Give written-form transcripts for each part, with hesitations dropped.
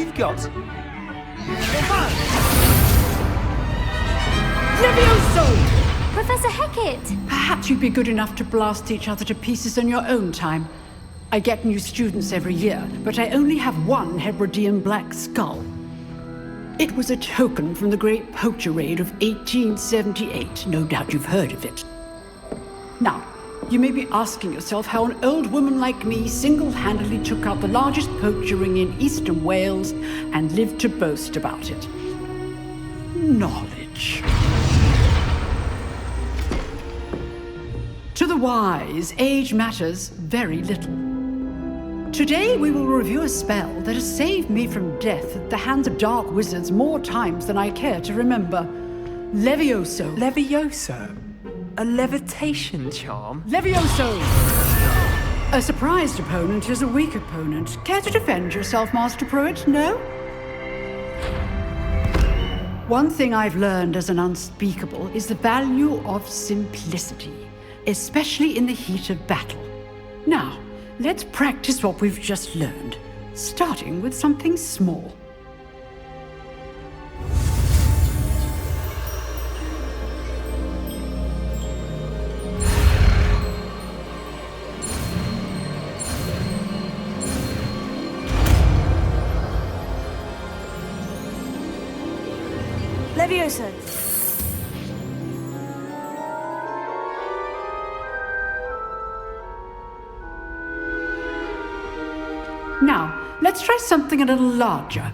you've got. Levioso! Professor Hecat! Perhaps you'd be good enough to blast each other to pieces on your own time. I get new students every year, but I only have one Hebridean black skull. It was a token from the Great Poacher Raid of 1878. No doubt you've heard of it. Now, you may be asking yourself how an old woman like me single-handedly took out the largest poacher ring in eastern Wales and lived to boast about it. Knowledge. To the wise, age matters very little. Today we will review a spell that has saved me from death at the hands of dark wizards more times than I care to remember. Levioso. Levioso? A levitation charm? Levioso! A surprised opponent is a weak opponent. Care to defend yourself, Master Pruitt? No? One thing I've learned as an unspeakable is the value of simplicity, especially in the heat of battle. Now, let's practice what we've just learned, starting with something small. Levioso. Now, let's try something a little larger.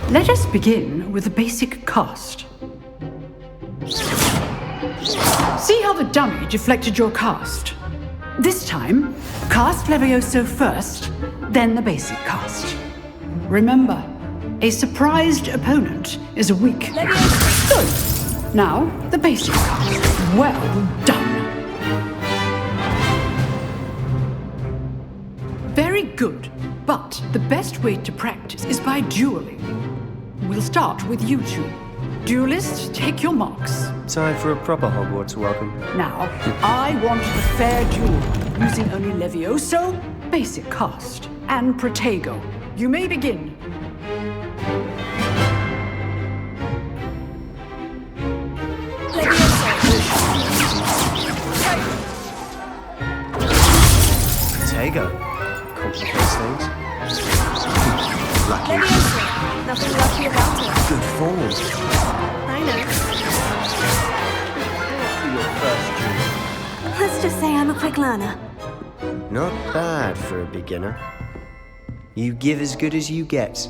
Let us begin with the basic cast. See how the dummy deflected your cast? This time, cast Levioso first, then the basic cast. Remember, a surprised opponent is a weak. Levioso. Good. Now, the basic cast. Well done. Very good, but the best way to practice is by dueling. We'll start with you two. Duelists, take your marks. Time for a proper Hogwarts welcome. Now, I want a fair duel, using only Levioso, basic cast, and Protego. You may begin. Protego. Complicates things. Lucky. Nothing lucky about it. Good form. I know. Your first duel. Let's just say I'm a quick learner. Not bad for a beginner. You give as good as you get.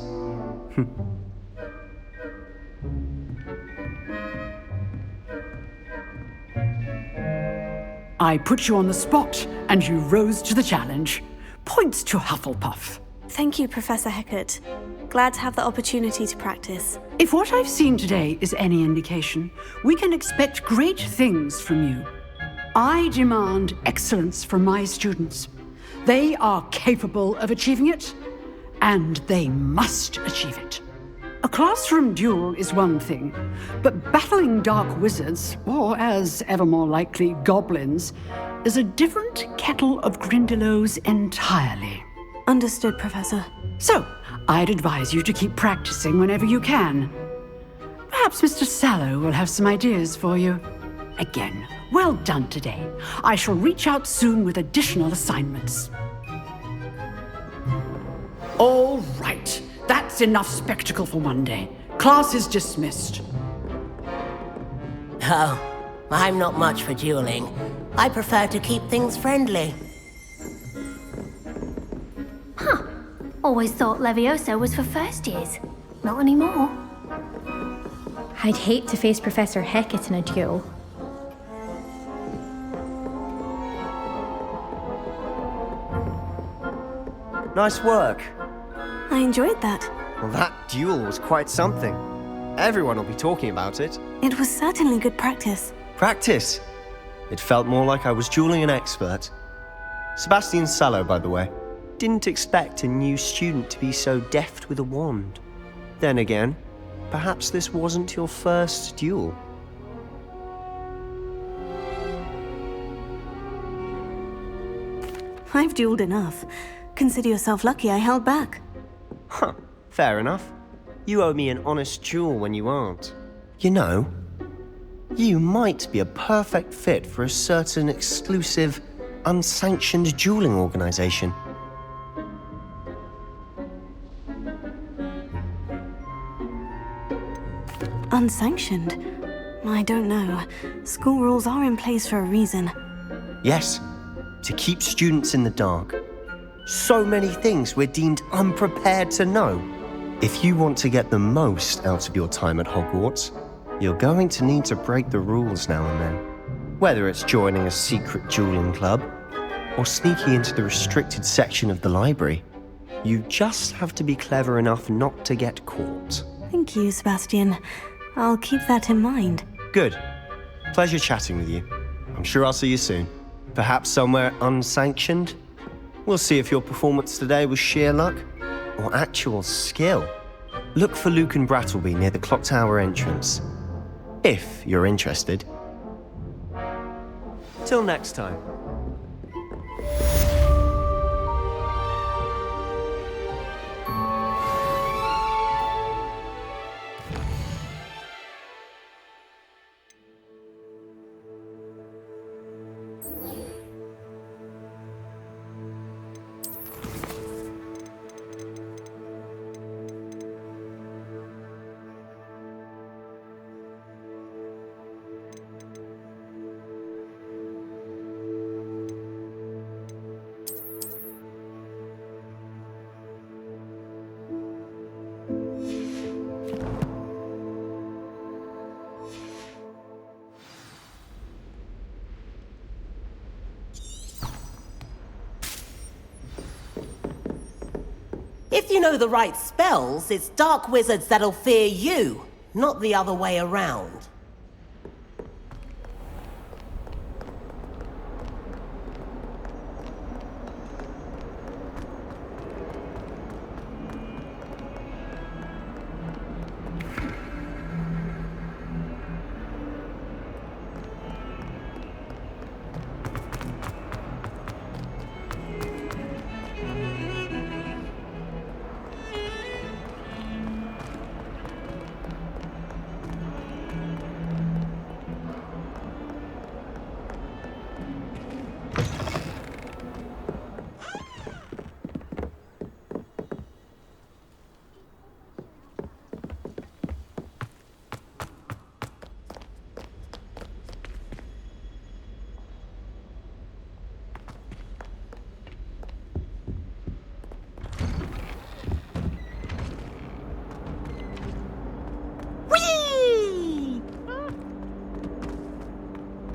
I put you on the spot, and you rose to the challenge. Points to Hufflepuff. Thank you, Professor Hecat. Glad to have the opportunity to practice. If what I've seen today is any indication, we can expect great things from you. I demand excellence from my students. They are capable of achieving it, and they must achieve it. A classroom duel is one thing, but battling dark wizards, or as ever more likely, goblins, is a different kettle of Grindylows entirely. Understood, Professor. So, I'd advise you to keep practicing whenever you can. Perhaps Mr. Sallow will have some ideas for you. Again, well done today. I shall reach out soon with additional assignments. All right, that's enough spectacle for one day. Class is dismissed. Oh, I'm not much for dueling. I prefer to keep things friendly. Always thought Levioso was for first years. Not anymore. I'd hate to face Professor Hecat in a duel. Nice work. I enjoyed that. Well, that duel was quite something. Everyone will be talking about it. It was certainly good practice. Practice. It felt more like I was dueling an expert. Sebastian Sallow, by the way. Didn't expect a new student to be so deft with a wand. Then again, perhaps this wasn't your first duel. I've duelled enough. Consider yourself lucky I held back. Huh, fair enough. You owe me an honest duel when you aren't. You know, you might be a perfect fit for a certain exclusive, unsanctioned dueling organization. Unsanctioned? I don't know. School rules are in place for a reason. Yes, to keep students in the dark. So many things we're deemed unprepared to know. If you want to get the most out of your time at Hogwarts, you're going to need to break the rules now and then. Whether it's joining a secret dueling club, or sneaking into the restricted section of the library, you just have to be clever enough not to get caught. Thank you, Sebastian. I'll keep that in mind. Good. Pleasure chatting with you. I'm sure I'll see you soon. Perhaps somewhere unsanctioned? We'll see if your performance today was sheer luck or actual skill. Look for Luke and Brattleby near the clock tower entrance, if you're interested. Till next time. If you know the right spells, it's dark wizards that'll fear you, not the other way around.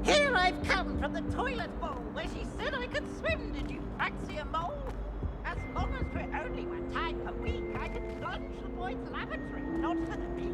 Here I've come from the toilet bowl where she said I could swim. Did you fancy a mole? As long as we're only 1 time per week, I can plunge the boys' lavatory, not for the meat.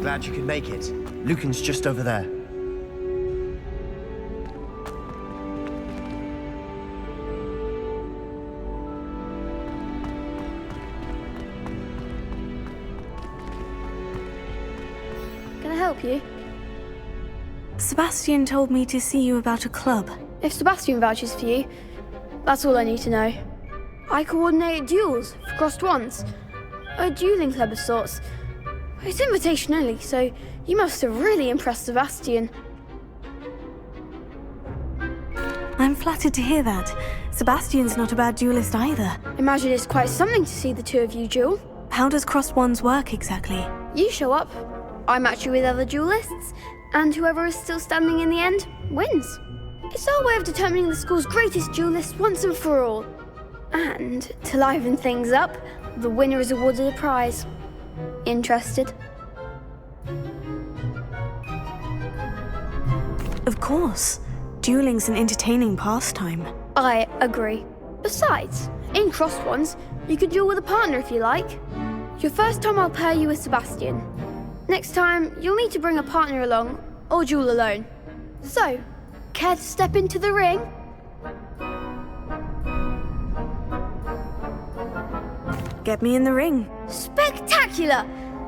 Glad you could make it. Lucan's just over there. help you? Sebastian told me to see you about a club. If Sebastian vouches for you, that's all I need to know. I coordinate duels for crossed ones. A dueling club of sorts. It's invitation only, so you must have really impressed Sebastian. I'm flattered to hear that. Sebastian's not a bad duelist either. Imagine it's quite something to see the two of you duel. How does crossed ones work exactly? You show up, I match you with other duelists, and whoever is still standing in the end wins. It's our way of determining the school's greatest duelist once and for all. And to liven things up, the winner is awarded a prize. Interested? Of course. Dueling's an entertaining pastime. I agree. Besides, in crossed ones, you could duel with a partner if you like. Your first time I'll pair you with Sebastian. Next time, you'll need to bring a partner along, or duel alone. So, care to step into the ring? Get me in the ring. Spectacular!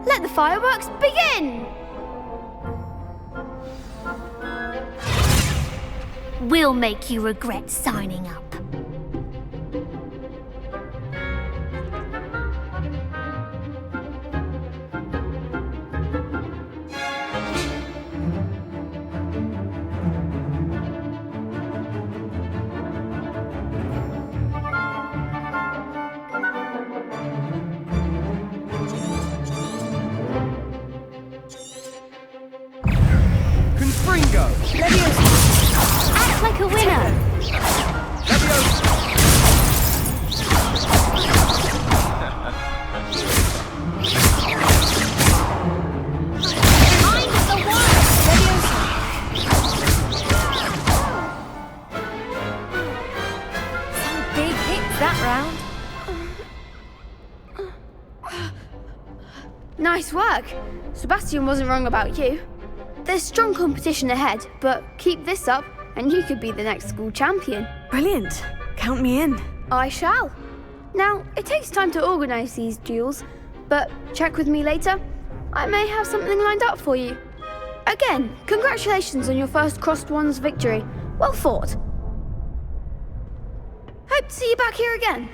Let the fireworks begin! We'll make you regret signing up. Confringo! Act like a winner! Mind the one! Some big hits that round. Nice work. Sebastian wasn't wrong about you. There's strong competition ahead, but keep this up and you could be the next school champion. Brilliant. Count me in. I shall. Now, it takes time to organise these duels, but check with me later. I may have something lined up for you. Again, congratulations on your first crossed ones victory. Well fought. Hope to see you back here again.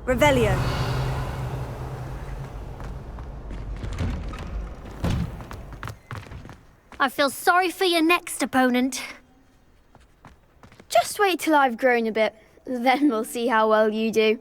Revelio. I feel sorry for your next opponent. Just wait till I've grown a bit, then we'll see how well you do.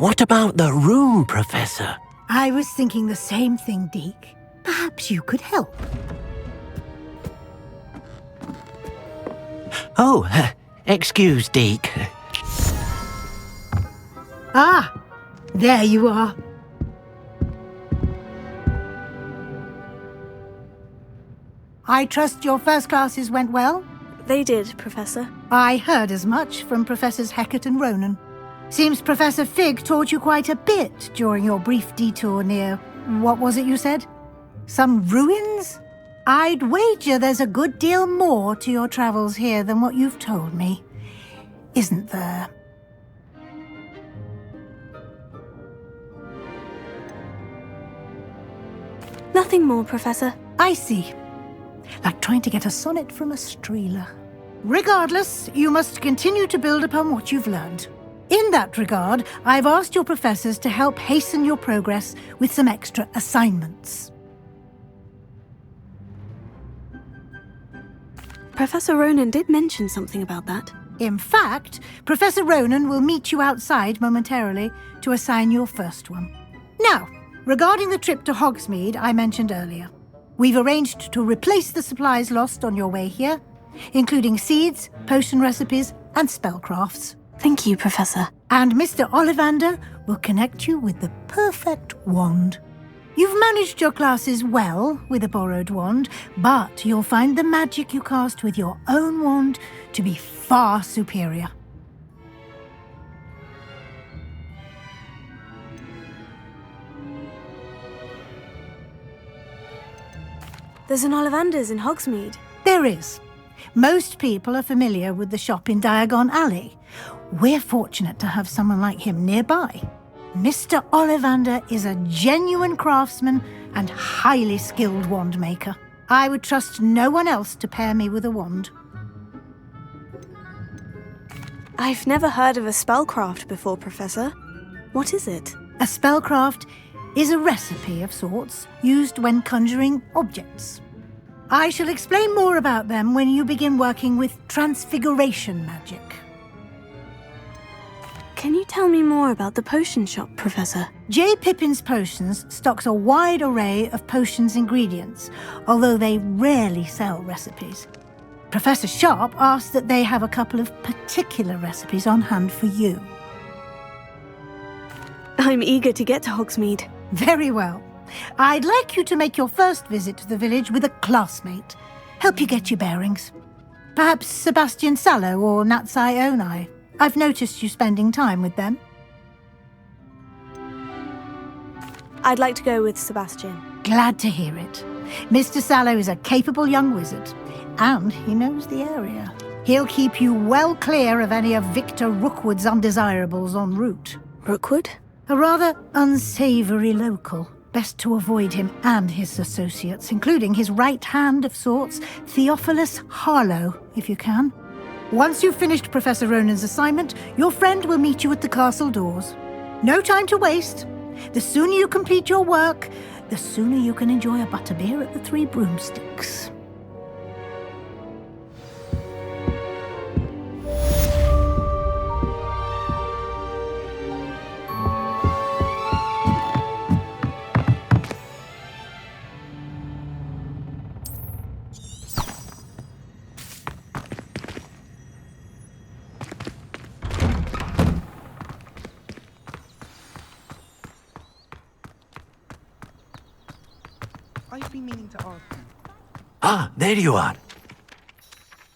What about the room, Professor? I was thinking the same thing, Deke. Perhaps you could help. Oh, excuse, Deke. Ah, there you are. I trust your first classes went well? They did, Professor. I heard as much from Professors Hecat and Ronan. Seems Professor Fig taught you quite a bit during your brief detour near... what was it you said? Some ruins? I'd wager there's a good deal more to your travels here than what you've told me. Isn't there? Nothing more, Professor. I see. Like trying to get a sonnet from a streeler. Regardless, you must continue to build upon what you've learned. In that regard, I've asked your professors to help hasten your progress with some extra assignments. Professor Ronan did mention something about that. In fact, Professor Ronan will meet you outside momentarily to assign your first one. Now, regarding the trip to Hogsmeade I mentioned earlier, we've arranged to replace the supplies lost on your way here, including seeds, potion recipes, and spellcrafts. Thank you, Professor. And Mr. Ollivander will connect you with the perfect wand. You've managed your classes well with a borrowed wand, but you'll find the magic you cast with your own wand to be far superior. There's an Ollivander's in Hogsmeade. There is. Most people are familiar with the shop in Diagon Alley. We're fortunate to have someone like him nearby. Mr. Ollivander is a genuine craftsman and highly skilled wand maker. I would trust no one else to pair me with a wand. I've never heard of a spellcraft before, Professor. What is it? A spellcraft is a recipe of sorts used when conjuring objects. I shall explain more about them when you begin working with transfiguration magic. Can you tell me more about the potion shop, Professor? J. Pippin's Potions stocks a wide array of potions ingredients, although they rarely sell recipes. Professor Sharp asked that they have a couple of particular recipes on hand for you. I'm eager to get to Hogsmeade. Very well. I'd like you to make your first visit to the village with a classmate. Help you get your bearings. Perhaps Sebastian Sallow or Natsai Onai. I've noticed you spending time with them. I'd like to go with Sebastian. Glad to hear it. Mr. Sallow is a capable young wizard, and he knows the area. He'll keep you well clear of any of Victor Rookwood's undesirables en route. Rookwood? A rather unsavoury local. Best to avoid him and his associates, including his right hand of sorts, Theophilus Harlow, if you can. Once you've finished Professor Ronan's assignment, your friend will meet you at the castle doors. No time to waste. The sooner you complete your work, the sooner you can enjoy a butterbeer at the Three Broomsticks. I've been meaning to ask you. Ah, there you are.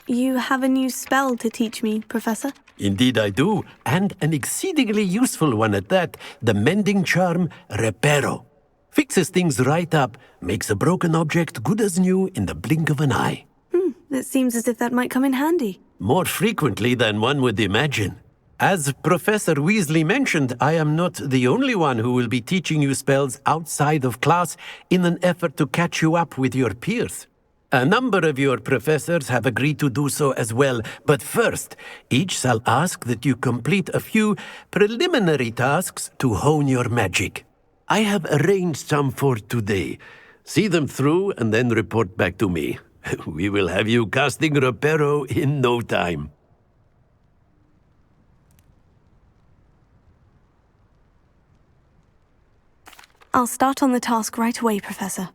You have a new spell to teach me, Professor? Indeed I do, and an exceedingly useful one at that, the mending charm Reparo. Fixes things right up, makes a broken object good as new in the blink of an eye. It seems as if that might come in handy. More frequently than one would imagine. As Professor Weasley mentioned, I am not the only one who will be teaching you spells outside of class in an effort to catch you up with your peers. A number of your professors have agreed to do so as well, but first, each shall ask that you complete a few preliminary tasks to hone your magic. I have arranged some for today. See them through and then report back to me. We will have you casting Reparo in no time. I'll start on the task right away, Professor.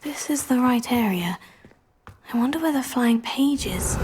This is the right area. I wonder where the flying page is.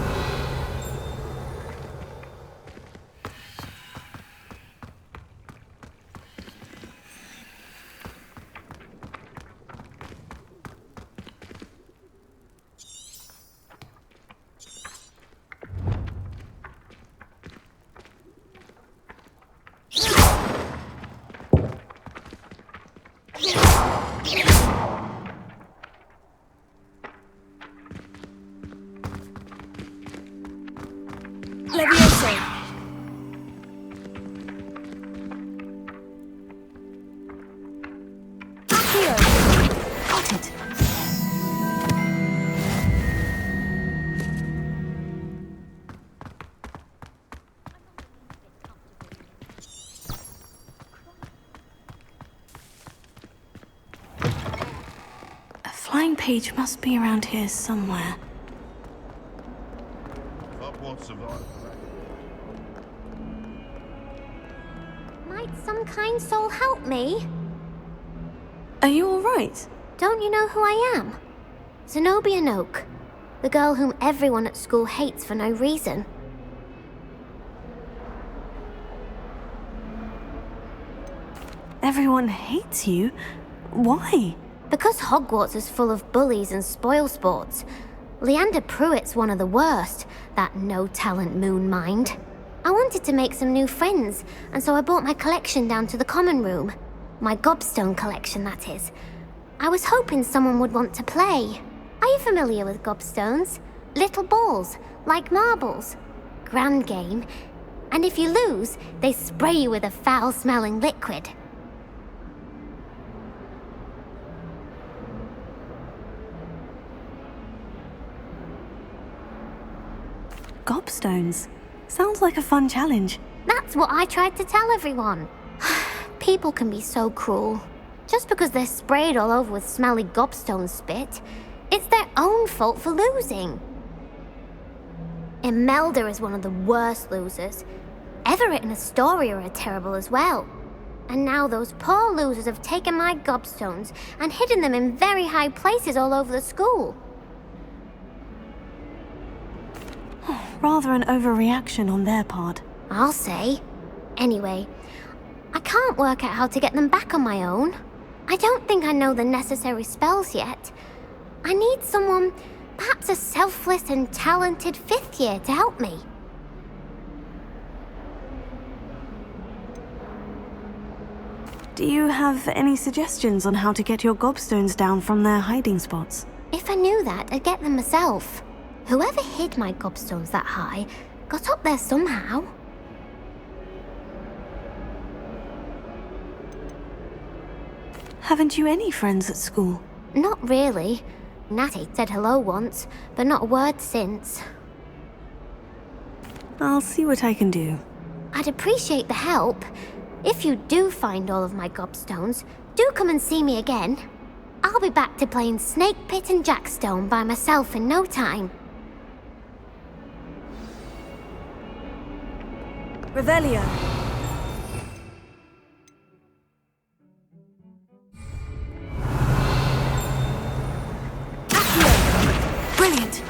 Levioso! Accio! Got it! A flying page must be around here somewhere. Might some kind soul help me? Are you all right? Don't you know who I am? Zenobia Noak, the girl whom everyone at school hates for no reason. Everyone hates you? Why? Because Hogwarts is full of bullies and spoilsports. Leander Pruitt's one of the worst, that no-talent moon mind. I wanted to make some new friends, and so I brought my collection down to the common room. My gobstone collection, that is. I was hoping someone would want to play. Are you familiar with gobstones? Little balls, like marbles. Grand game. And if you lose, they spray you with a foul-smelling liquid. Gobstones. Sounds like a fun challenge. That's what I tried to tell everyone. People can be so cruel. Just because they're sprayed all over with smelly gobstone spit, it's their own fault for losing. Imelda is one of the worst losers. Everett and Astoria are terrible as well. And now those poor losers have taken my gobstones and hidden them in very high places all over the school. Rather an overreaction on their part. I'll say. Anyway, I can't work out how to get them back on my own. I don't think I know the necessary spells yet. I need someone, perhaps a selfless and talented 5th year to help me. Do you have any suggestions on how to get your gobstones down from their hiding spots? If I knew that, I'd get them myself. Whoever hid my gobstones that high got up there somehow. Haven't you any friends at school? Not really. Natty said hello once, but not a word since. I'll see what I can do. I'd appreciate the help. If you do find all of my gobstones, do come and see me again. I'll be back to playing Snake Pit and Jackstone by myself in no time. Revelio. Accio. Brilliant.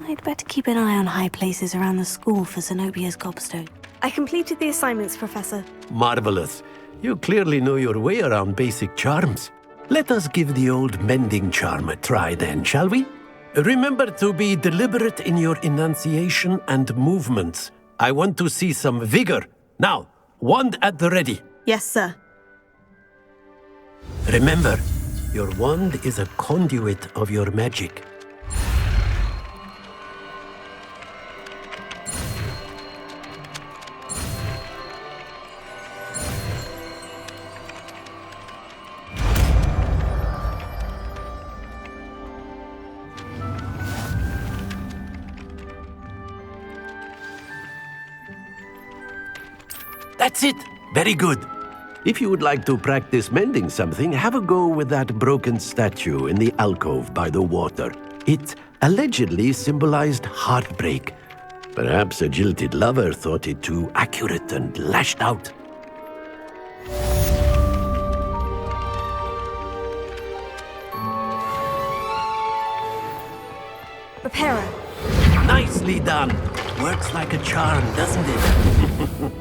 I'd better keep an eye on high places around the school for Zenobia's gobstone. I completed the assignments, Professor. Marvelous. You clearly know your way around basic charms. Let us give the old mending charm a try then, shall we? Remember to be deliberate in your enunciation and movements. I want to see some vigor. Now, wand at the ready. Yes, sir. Remember, your wand is a conduit of your magic. That's it. Very good. If you would like to practice mending something, have a go with that broken statue in the alcove by the water. It allegedly symbolized heartbreak. Perhaps a jilted lover thought it too accurate and lashed out. Reparo. Nicely done. Works like a charm, doesn't it?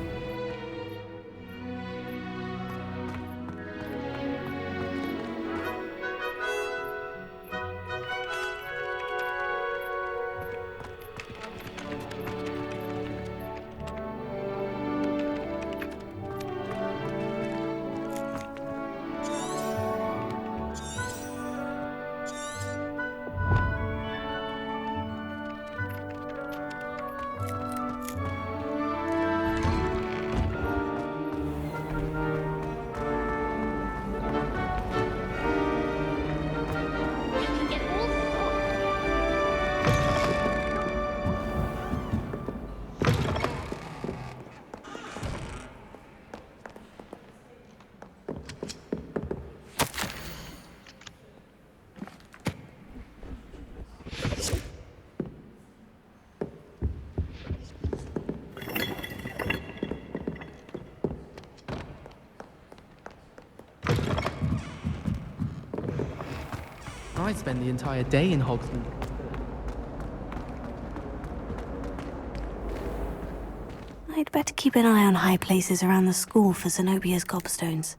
I'd spend the entire day in Hogsmeade. I'd better keep an eye on high places around the school for Zenobia's gobstones.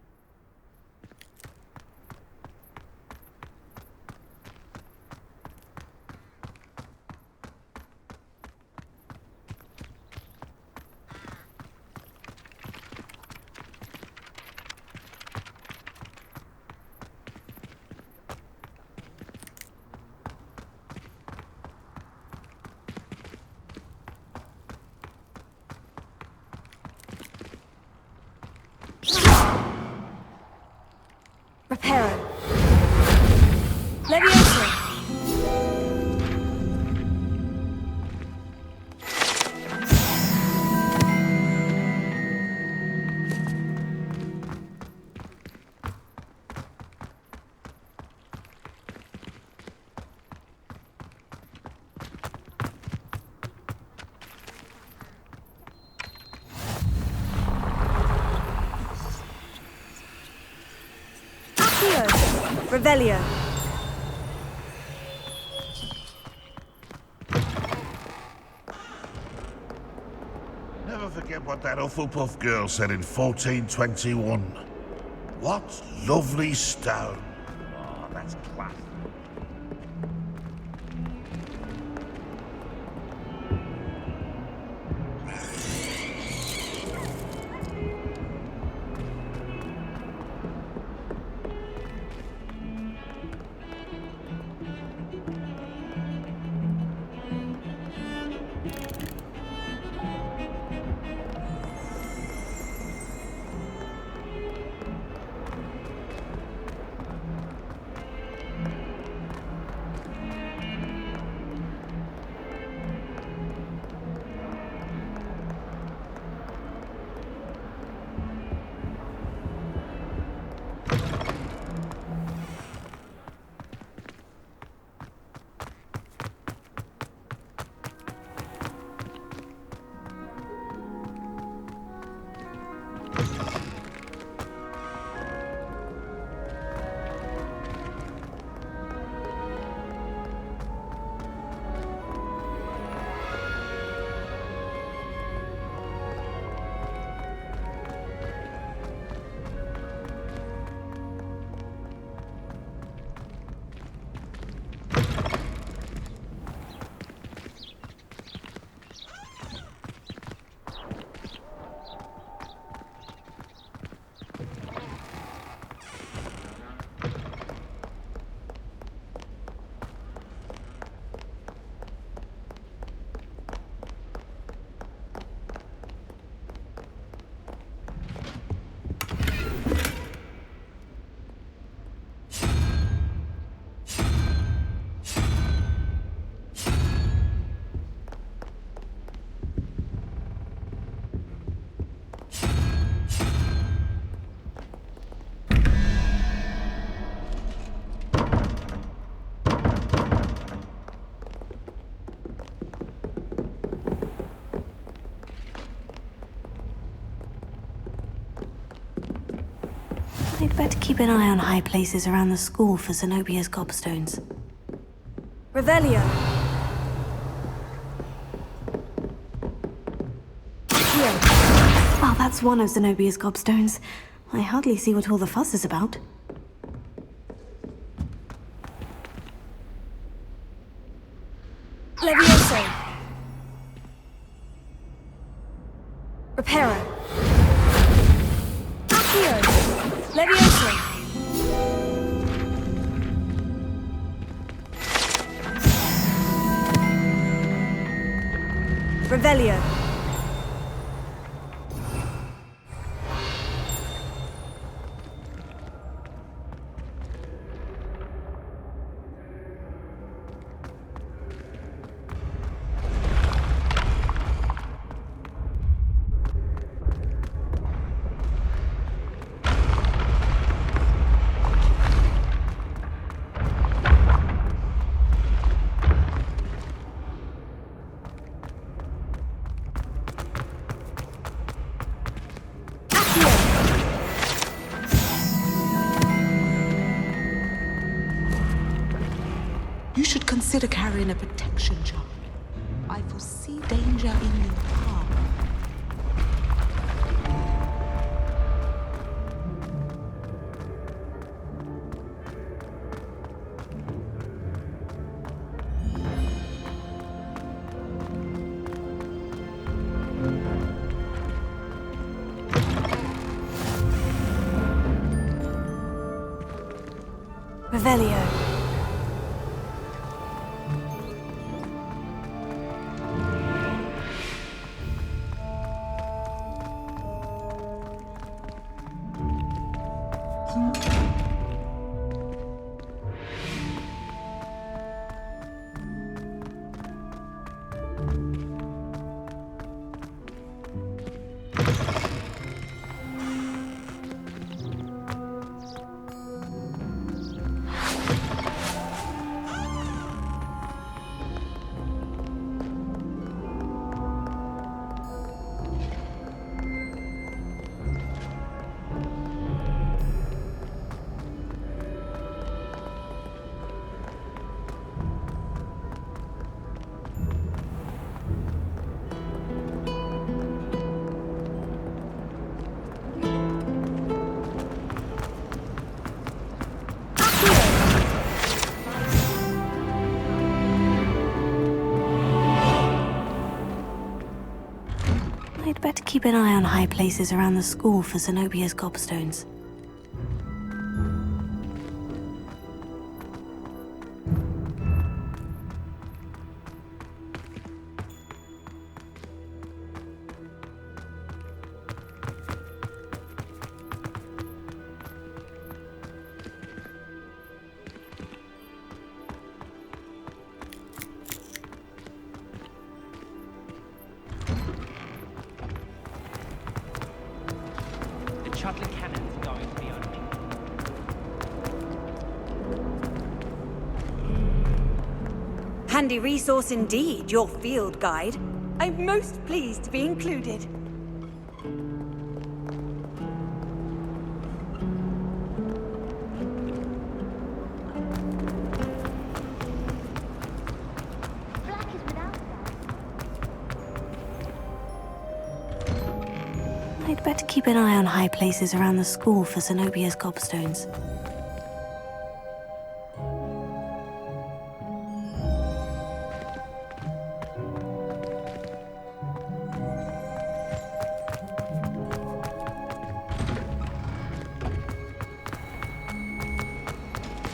Reparo. Leviosa. Revelio. Never forget what that Hufflepuff girl said in 1421. What lovely stone. Oh, that's class. I'd better keep an eye on high places around the school for Zenobia's gobstones. Revelio. Well, that's one of Zenobia's gobstones. I hardly see what all the fuss is about. Levioso. Reparo. Accio. Levioso. Revelio. You should consider carrying a protection charm. I foresee danger in your path. Revelio. I'd better keep an eye on high places around the school for Zenobia's gobstones. Shuttle cannons going to be opening. Handy resource indeed, your field guide. I'm most pleased to be included. I'd better keep an eye on high places around the school for Zenobia's gobstones.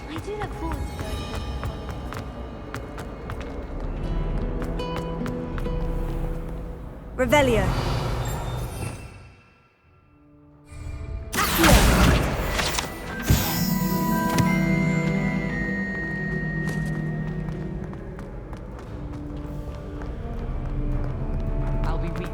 I do look forward to going. Revelio. I'll be weak.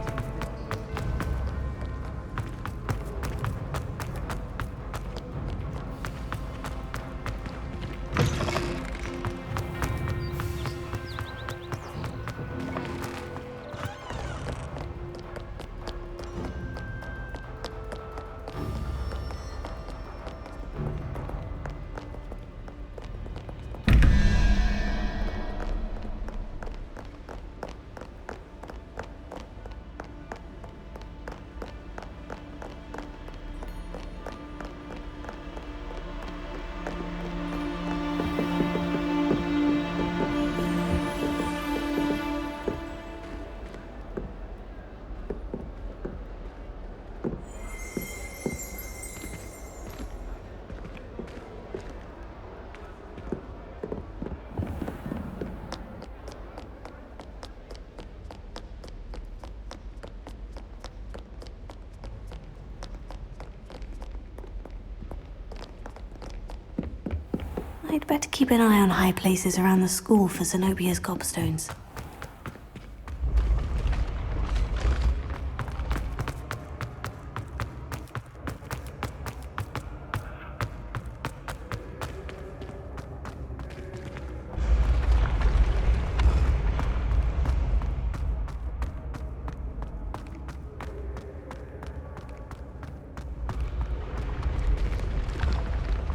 I'd better keep an eye on high places around the school for Zenobia's gobstones.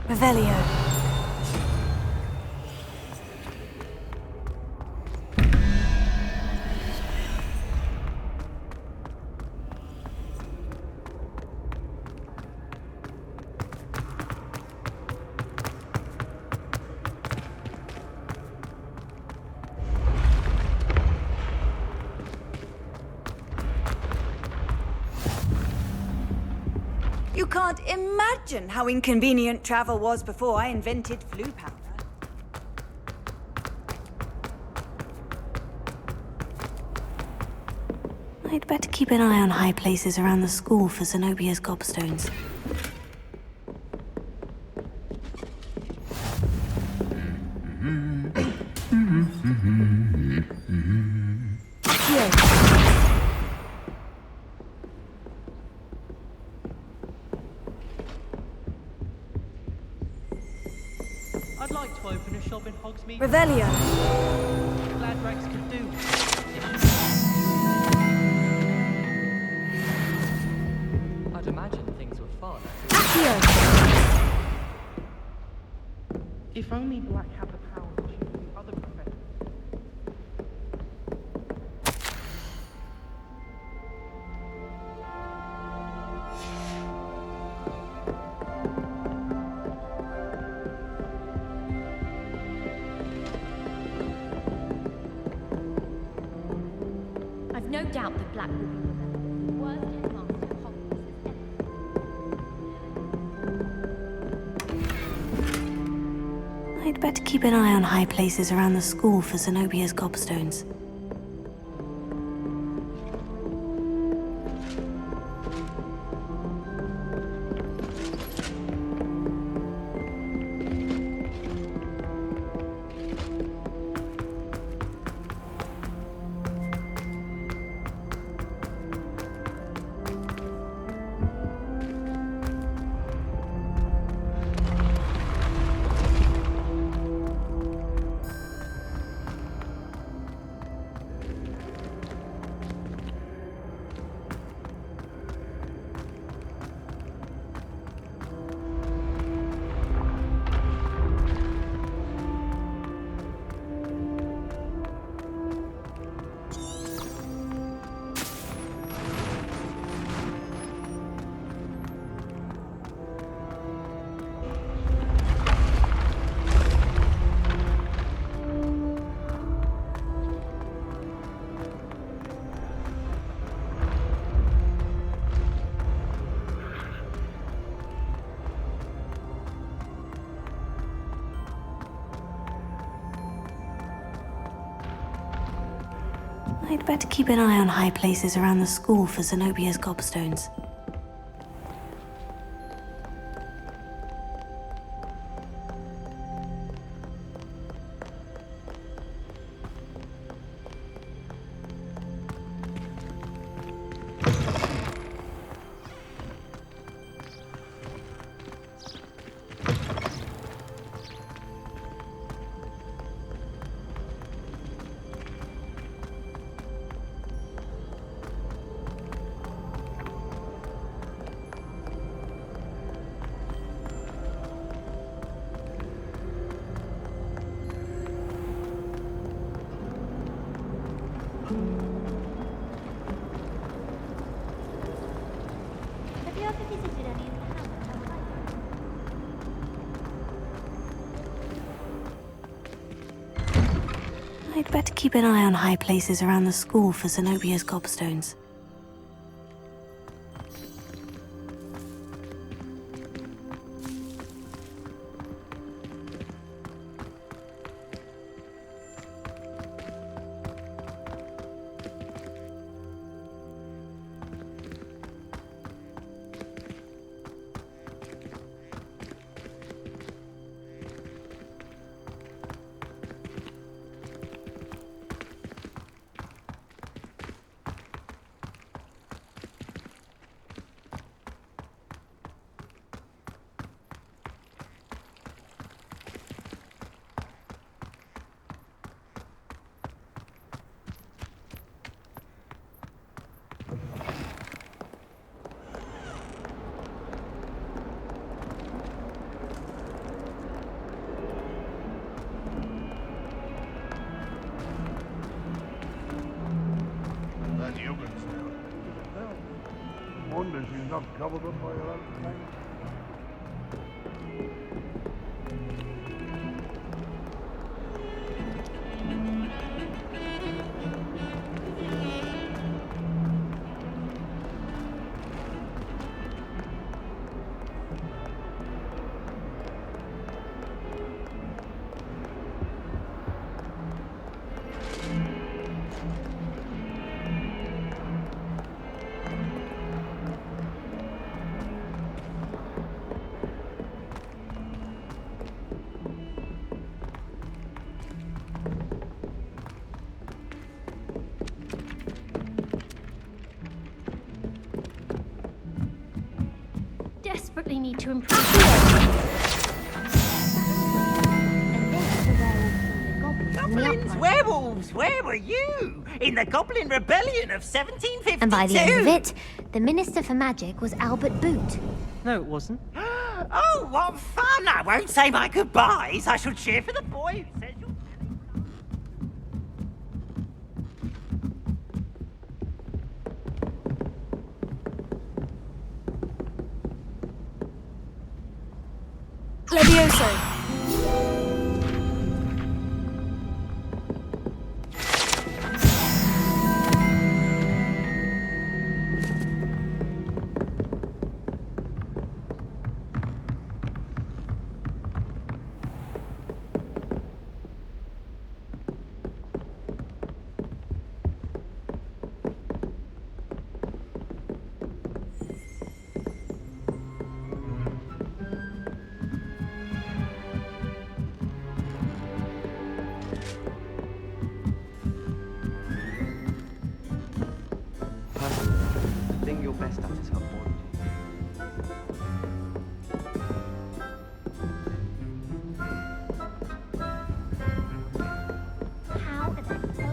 Revelio. You can't imagine how inconvenient travel was before I invented flu powder. I'd better keep an eye on high places around the school for Zenobia's gobstones. I'd like to open a shop in Hogsmeade. Revelio. Glad Rags could do. I'd imagine things were far less. If only Black had the power to choose the other professions. I've no doubt that Black will be remembered as the worst headmaster Hogwarts has ever. I'd better keep an eye on high places around the school for Zenobia's gobstones. I'd better keep an eye on high places around the school for Zenobia's gobstones. Have you ever visited any of the hamlets outside? I'd better keep an eye on high places around the school for Zenobia's gobstones. wonder she's not covered up by her own tank. Desperately need to improve. Goblins, werewolves, where were you? In the Goblin Rebellion of 1752? And by the end of it, the Minister for Magic was Albert Boot. No, it wasn't. Oh, what fun! I won't say my goodbyes. I shall cheer for the boy who says you're... Levioso. Personally, the thing you're best at is avoiding. How is it so...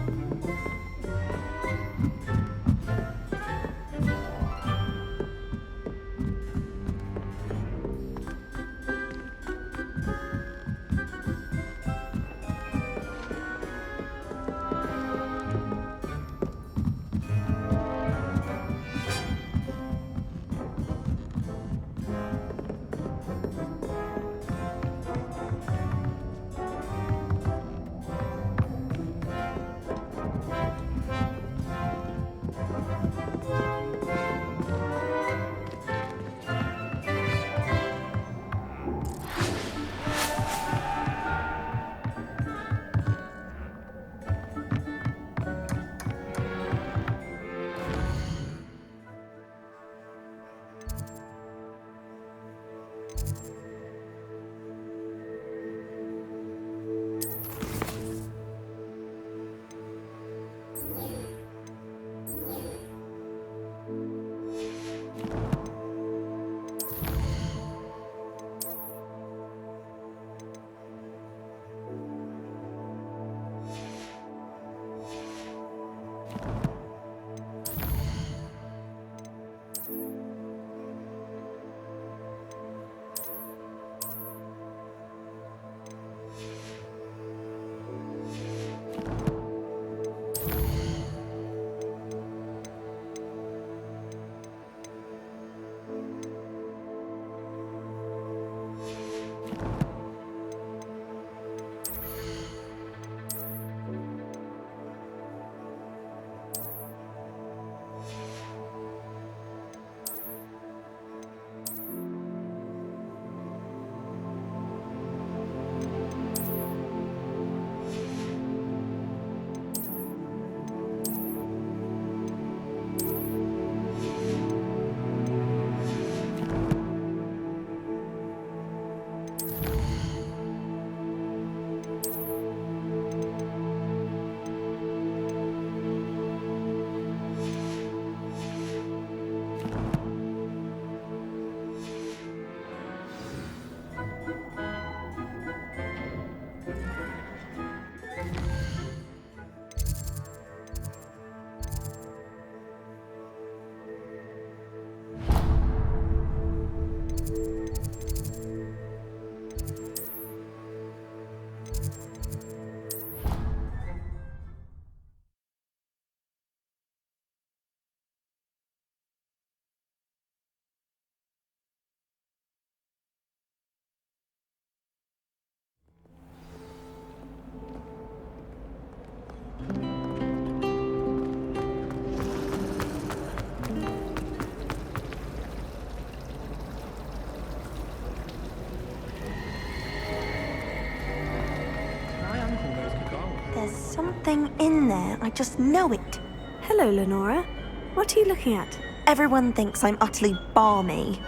something in there. I just know it. Hello, Lenora. What are you looking at? Everyone thinks I'm utterly balmy.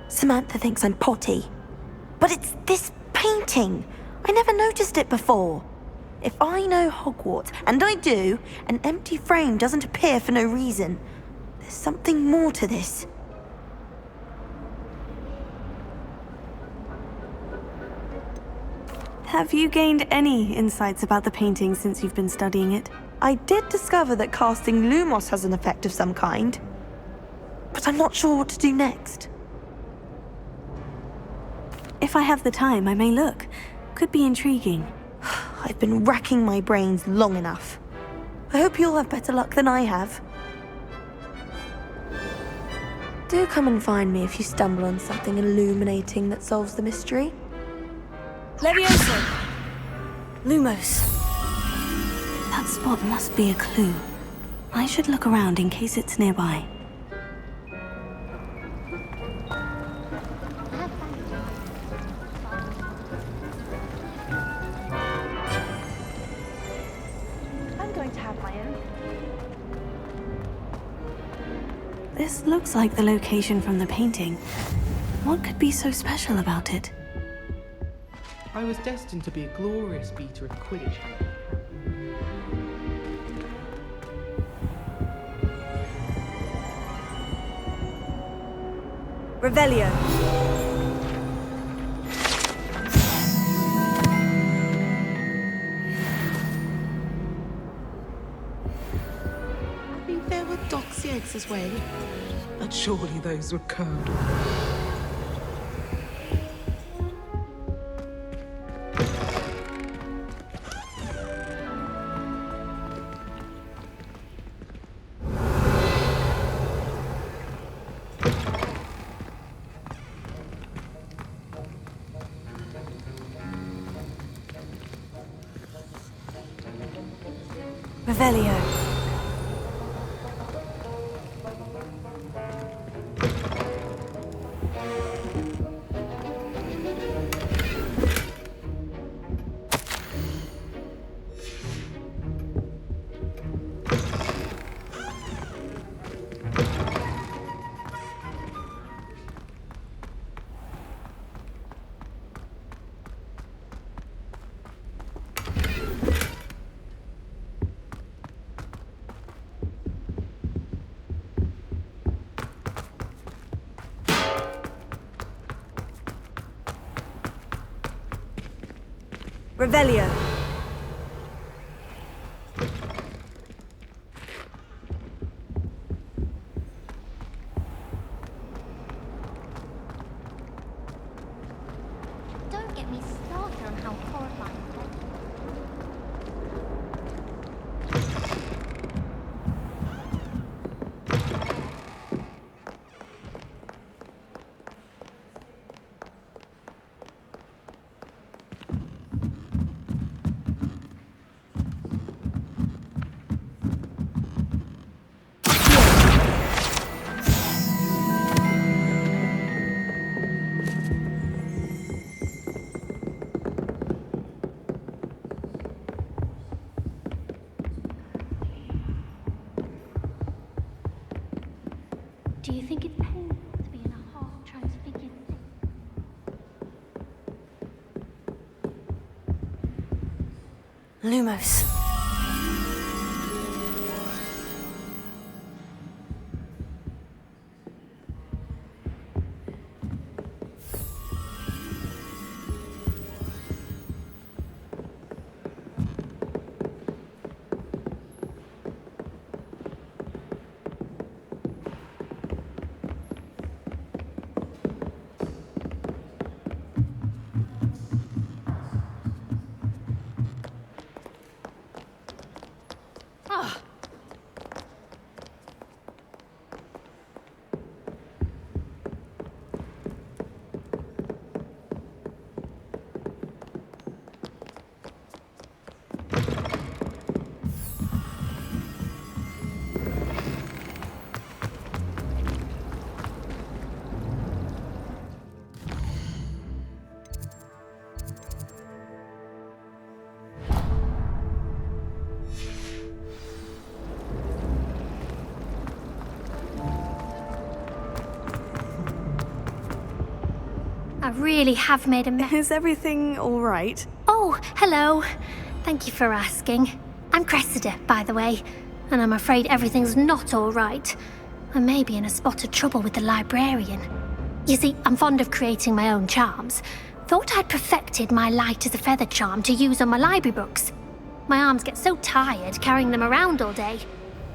Samantha thinks I'm potty. But it's this painting. I never noticed it before. If I know Hogwarts, and I do, an empty frame doesn't appear for no reason. There's something more to this. Have you gained any insights about the painting since you've been studying it? I did discover that casting Lumos has an effect of some kind. But I'm not sure what to do next. If I have the time, I may look. Could be intriguing. I've been racking my brains long enough. I hope you'll have better luck than I have. Do come and find me if you stumble on something illuminating that solves the mystery. Levioso! Lumos. That spot must be a clue. I should look around in case it's nearby. I'm going to have my own. This looks like the location from the painting. What could be so special about it? I was destined to be a glorious beater of Quidditch, Hannah. Revelio. I think there were doxy eggs as well. But surely those were curdled. Revelio. Revelio. Don't get me started on how horrifying. Do you think it's painful to be in a half-transfigured state? Lumos. really have made a mess. Is everything all right? Oh, hello. Thank you for asking. I'm Cressida, by the way, and I'm afraid everything's not all right. I may be in a spot of trouble with the librarian. You see, I'm fond of creating my own charms. Thought I'd perfected my light as a feather charm to use on my library books. My arms get so tired carrying them around all day.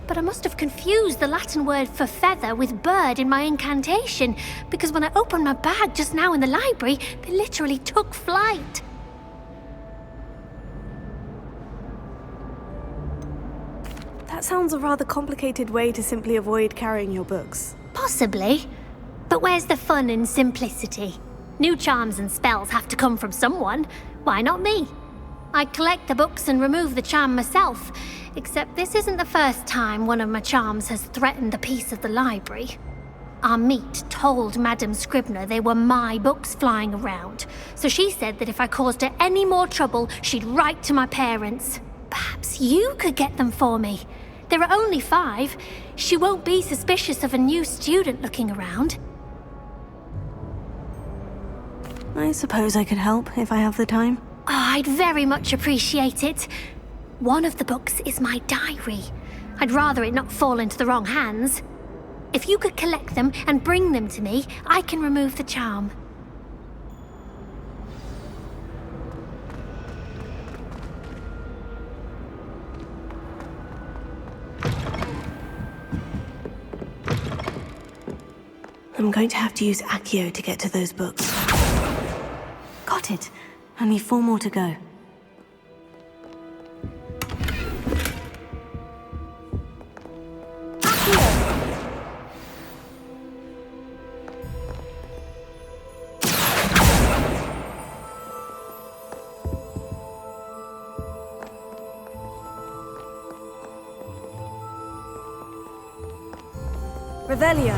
But I must have confused the Latin word for feather with bird in my incantation, because when I opened my bag just now in the library, they literally took flight. That sounds a rather complicated way to simply avoid carrying your books. Possibly. But where's the fun in simplicity? New charms and spells have to come from someone. Why not me? I collect the books and remove the charm myself, except this isn't the first time one of my charms has threatened the peace of the library. Our meet told Madame Scribner they were my books flying around, so she said that if I caused her any more trouble, she'd write to my parents. Perhaps you could get them for me. There are only 5. She won't be suspicious of a new student looking around. I suppose I could help if I have the time. Oh, I'd very much appreciate it. One of the books is my diary. I'd rather it not fall into the wrong hands. If you could collect them and bring them to me, I can remove the charm. I'm going to have to use Accio to get to those books. Got it. Only 4 more to go. Revelio.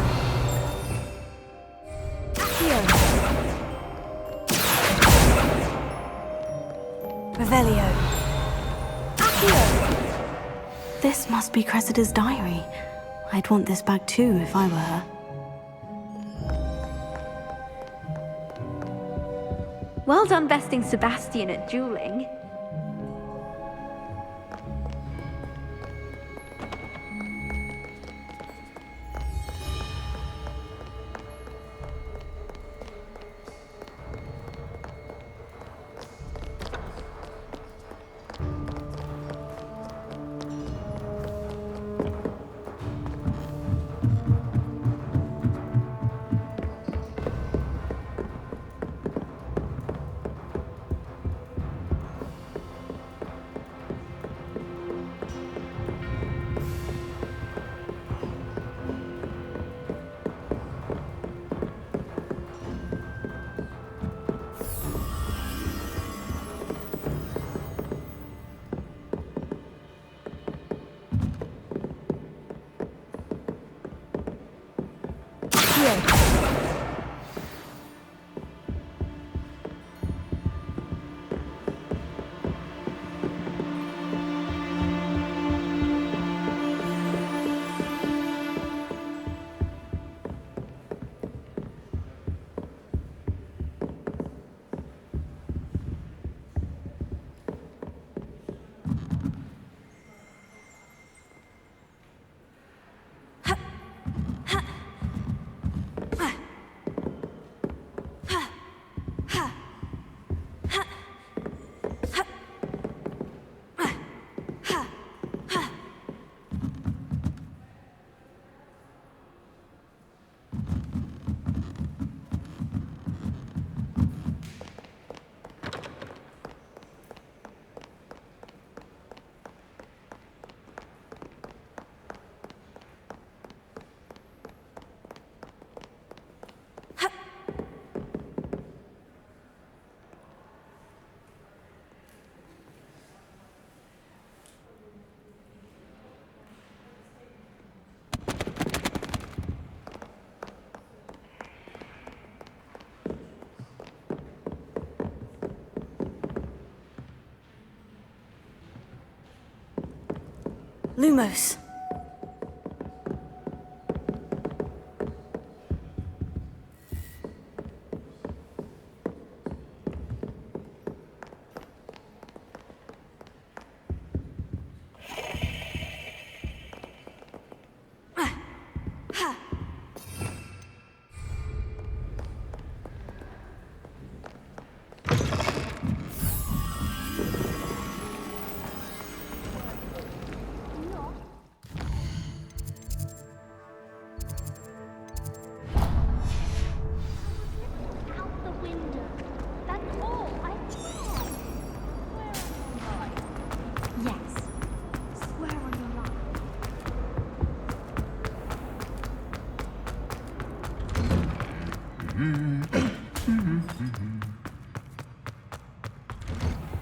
Revelio. This must be Cressida's diary. I'd want this back too if I were her. Well done besting Sebastian at dueling. Lumos.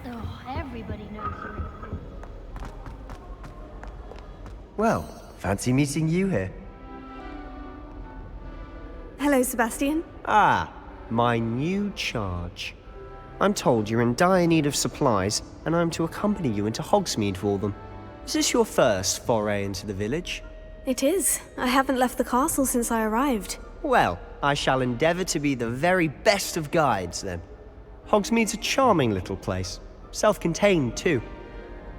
Oh, everybody knows you. Well, fancy meeting you here. Hello, Sebastian. Ah, my new charge. I'm told you're in dire need of supplies, and I'm to accompany you into Hogsmeade for them. Is this your first foray into the village? It is. I haven't left the castle since I arrived. Well, I shall endeavour to be the very best of guides, then. Hogsmeade's a charming little place. Self-contained, too.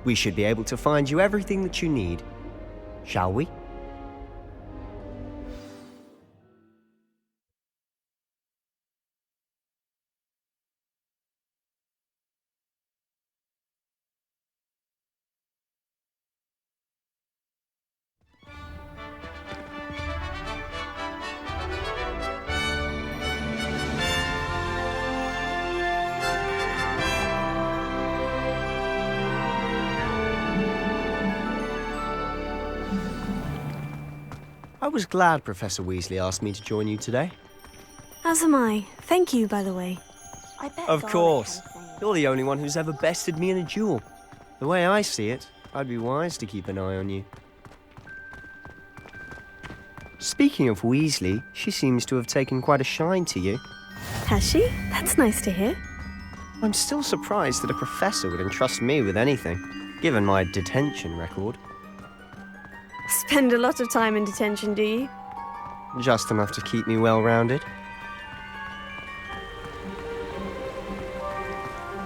We should be able to find you everything that you need. Shall we? I was glad Professor Weasley asked me to join you today. As am I. Thank you, by the way. I bet Of Garlic course. can say- You're the only one who's ever bested me in a duel. The way I see it, I'd be wise to keep an eye on you. Speaking of Weasley, she seems to have taken quite a shine to you. Has she? That's nice to hear. I'm still surprised that a professor would entrust me with anything, given my detention record. Spend a lot of time in detention, do you? Just enough to keep me well-rounded.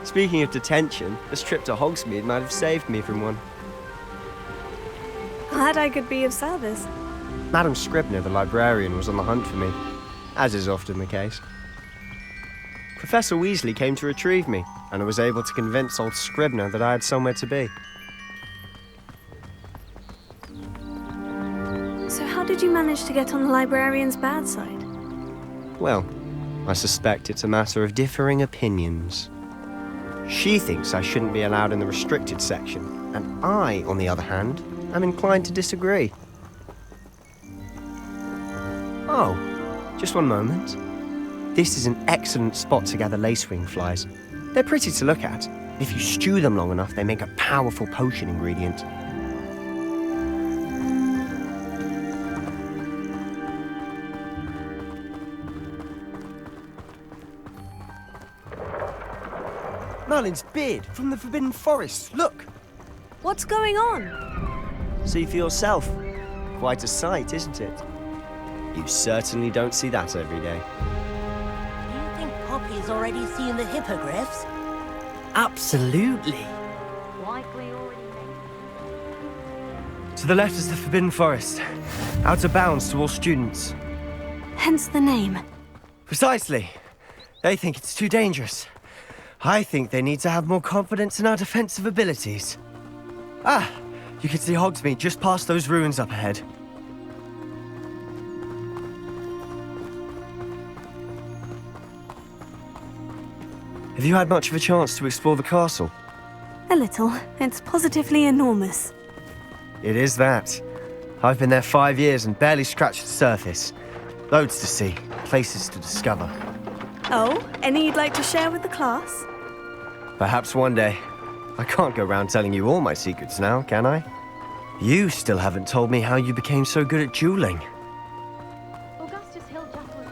Speaking of detention, this trip to Hogsmeade might have saved me from one. Glad I could be of service. Madam Scribner, the librarian, was on the hunt for me, as is often the case. Professor Weasley came to retrieve me, and I was able to convince old Scribner that I had somewhere to be. So how did you manage to get on the librarian's bad side? Well, I suspect it's a matter of differing opinions. She thinks I shouldn't be allowed in the restricted section, and I, on the other hand, am inclined to disagree. Oh, just one moment. This is an excellent spot to gather lacewing flies. They're pretty to look at. If you stew them long enough, they make a powerful potion ingredient. Merlin's beard from the Forbidden Forest. Look! What's going on? See for yourself. Quite a sight, isn't it? You certainly don't see that every day. Do you think Poppy's already seen the hippogriffs? Absolutely. Likely already To the left is the Forbidden Forest. Out of bounds to all students. Hence the name. Precisely. They think it's too dangerous. I think they need to have more confidence in our defensive abilities. Ah, you can see Hogsmeade just past those ruins up ahead. Have you had much of a chance to explore the castle? A little. It's positively enormous. It is that. I've been there 5 years and barely scratched the surface. Loads to see, places to discover. Oh, any you'd like to share with the class? Perhaps one day. I can't go around telling you all my secrets now, can I? You still haven't told me how you became so good at dueling. Augustus Hill Jackal.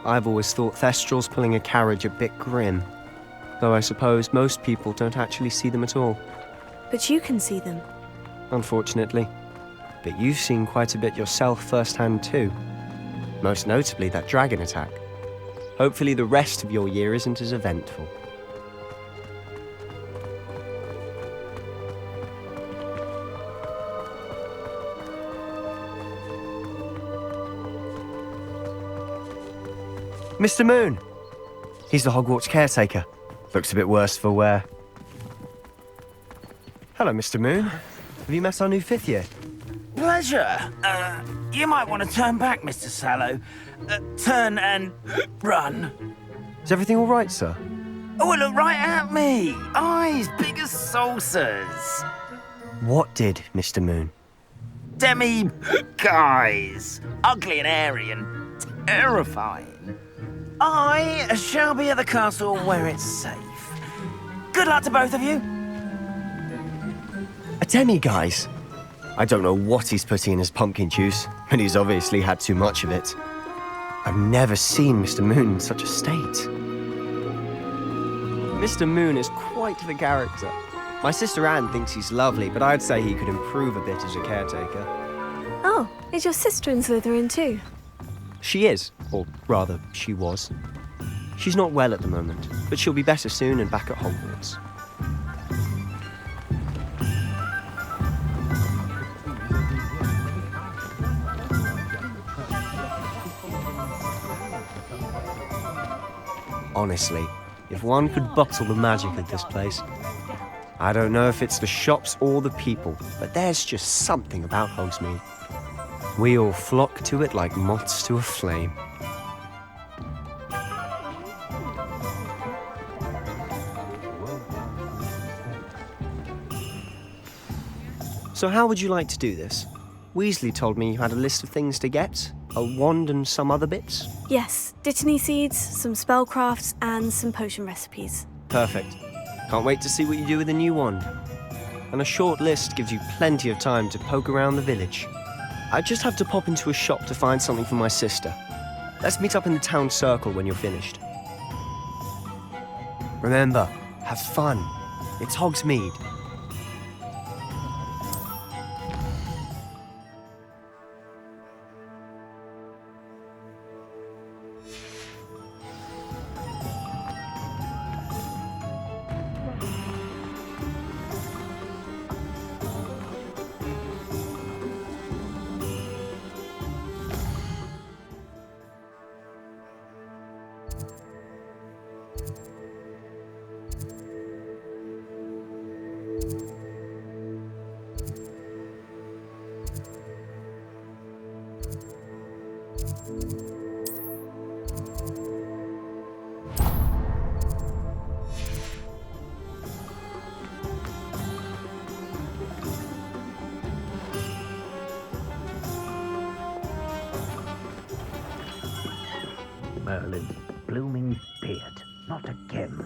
I've always thought Thestrals pulling a carriage a bit grim. Though I suppose most people don't actually see them at all. But you can see them. Unfortunately. But you've seen quite a bit yourself firsthand too. Most notably that dragon attack. Hopefully the rest of your year isn't as eventful. Mr. Moon! He's the Hogwarts caretaker. Looks a bit worse for wear. Hello, Mr. Moon. Have you met our new 5th year? Pleasure. You might want to turn back, Mr. Sallow. Turn and run. Is everything all right, sir? Oh, look right at me. Eyes big as saucers. What did, Mr. Moon? Demi, guys, ugly and airy and terrifying. I shall be at the castle where it's safe. Good luck to both of you. A demi-guise? I don't know what he's putting in his pumpkin juice, but he's obviously had too much of it. I've never seen Mr. Moon in such a state. Mr. Moon is quite the character. My sister Anne thinks he's lovely, but I'd say he could improve a bit as a caretaker. Oh, is your sister in Slytherin too? She is, or rather, she was. She's not well at the moment, but she'll be better soon and back at Hogwarts. Honestly, if one could bottle the magic of this place. I don't know if it's the shops or the people, but there's just something about Hogsmeade. We all flock to it like moths to a flame. So how would you like to do this? Weasley told me you had a list of things to get, a wand and some other bits. Yes, Dittany seeds, some spellcrafts, and some potion recipes. Perfect. Can't wait to see what you do with the new wand. And a short list gives you plenty of time to poke around the village. I just have to pop into a shop to find something for my sister. Let's meet up in the town circle when you're finished. Remember, have fun. It's Hogsmeade. Merlin's blooming beard. Not again.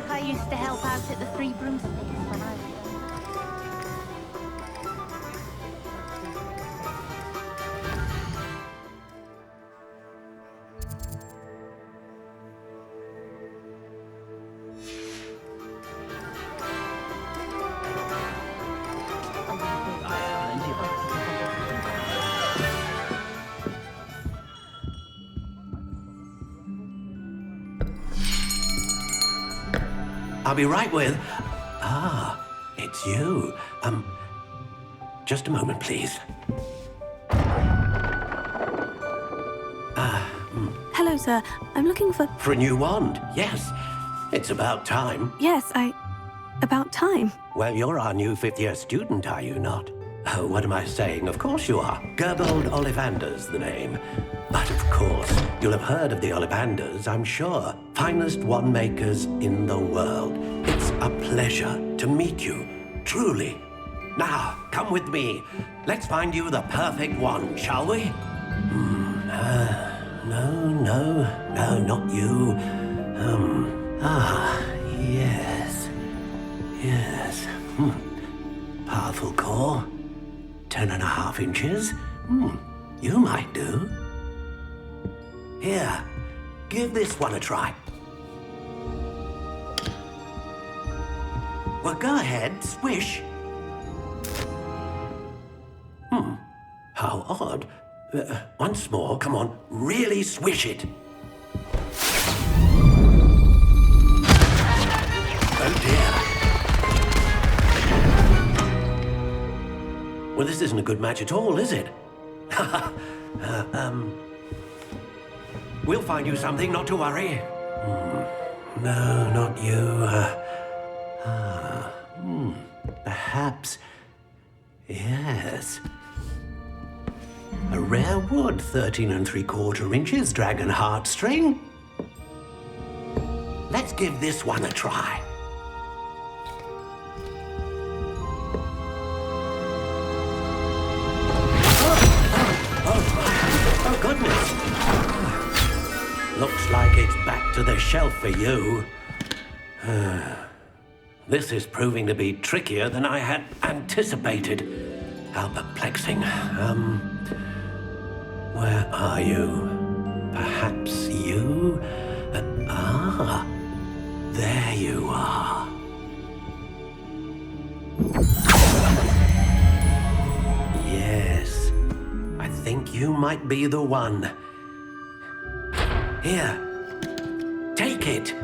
I used to help out at the Three Broomsticks when I was I'll be right with... Ah, it's you. Just a moment, please. Hello, sir. I'm looking for... For a new wand, yes. It's about time. Yes, about time. Well, you're our new fifth-year student, are you not? Oh, what am I saying? Of course you are. Gerbold Ollivander's the name. But of course, you'll have heard of the Ollivanders, I'm sure. Finest wand makers in the world. It's a pleasure to meet you, truly. Now, come with me. Let's find you the perfect wand, shall we? No, not you. Yes. Powerful core. 10.5 inches. You might do. Here, give this one a try. Well, go ahead, swish. How odd. Once more, come on, really swish it. Oh dear. Well, this isn't a good match at all, is it? We'll find you something, not to worry. No, not you. Perhaps. Yes. A rare wood, 13 3/4 inches, dragon heartstring. Let's give this one a try. Looks like it's back to the shelf for you. This is proving to be trickier than I had anticipated. How perplexing. Where are you? Perhaps you? There you are. Yes, I think you might be the one. Here, take it.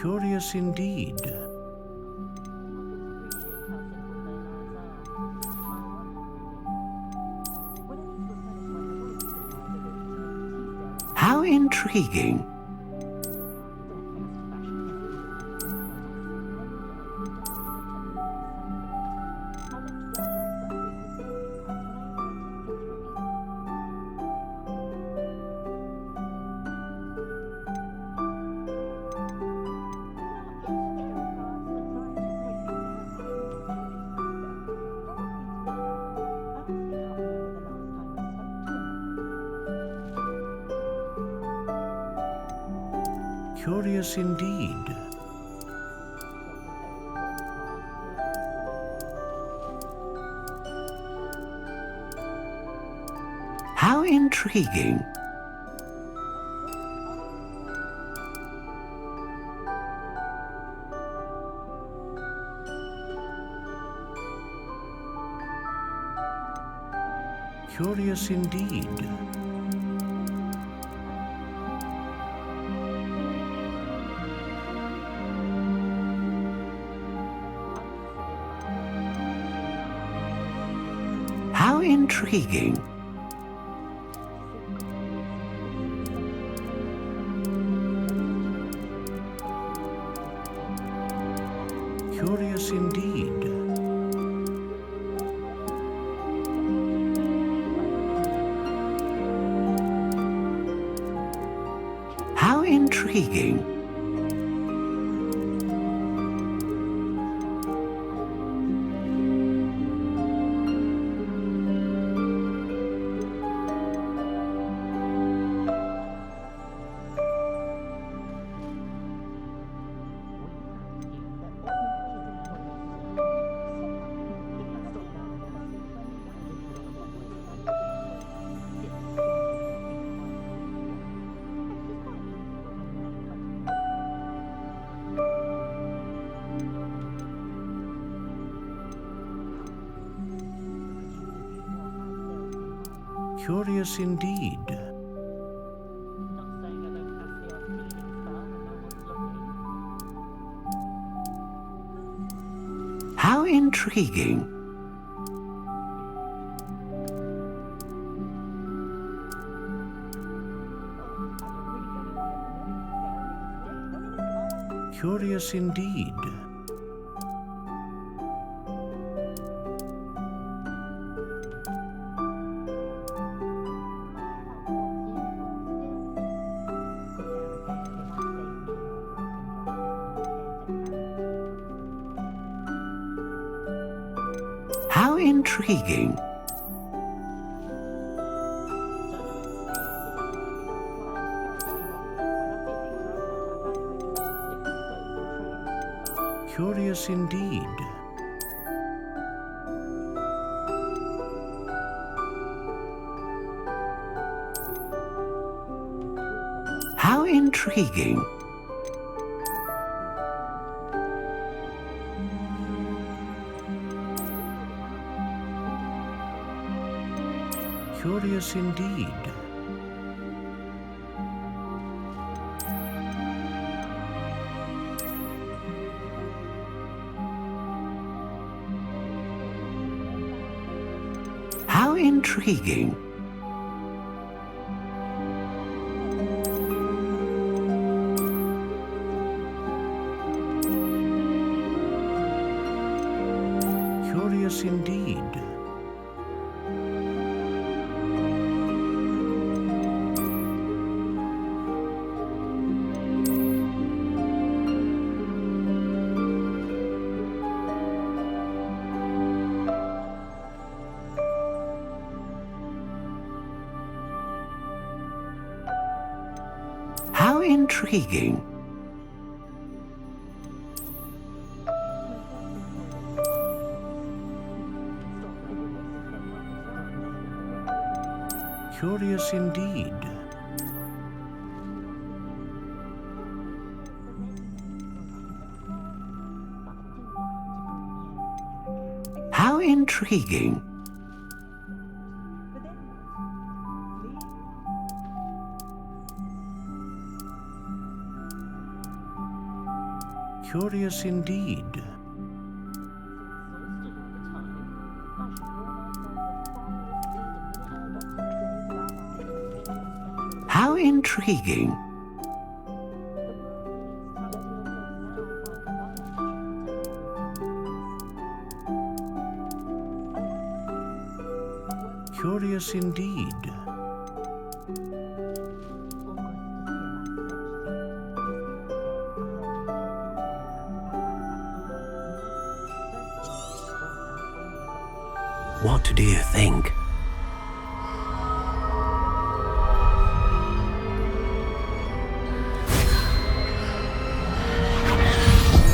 Curious indeed. How intriguing. Curious indeed. How intriguing. Curious indeed. How intriguing. Curious indeed. How intriguing. Curious indeed. How intriguing. Curious indeed. How intriguing. Curious indeed. How intriguing. Curious indeed. How intriguing. Curious indeed. How intriguing. Curious indeed. How intriguing. Curious indeed. How intriguing. Curious indeed. What do you think?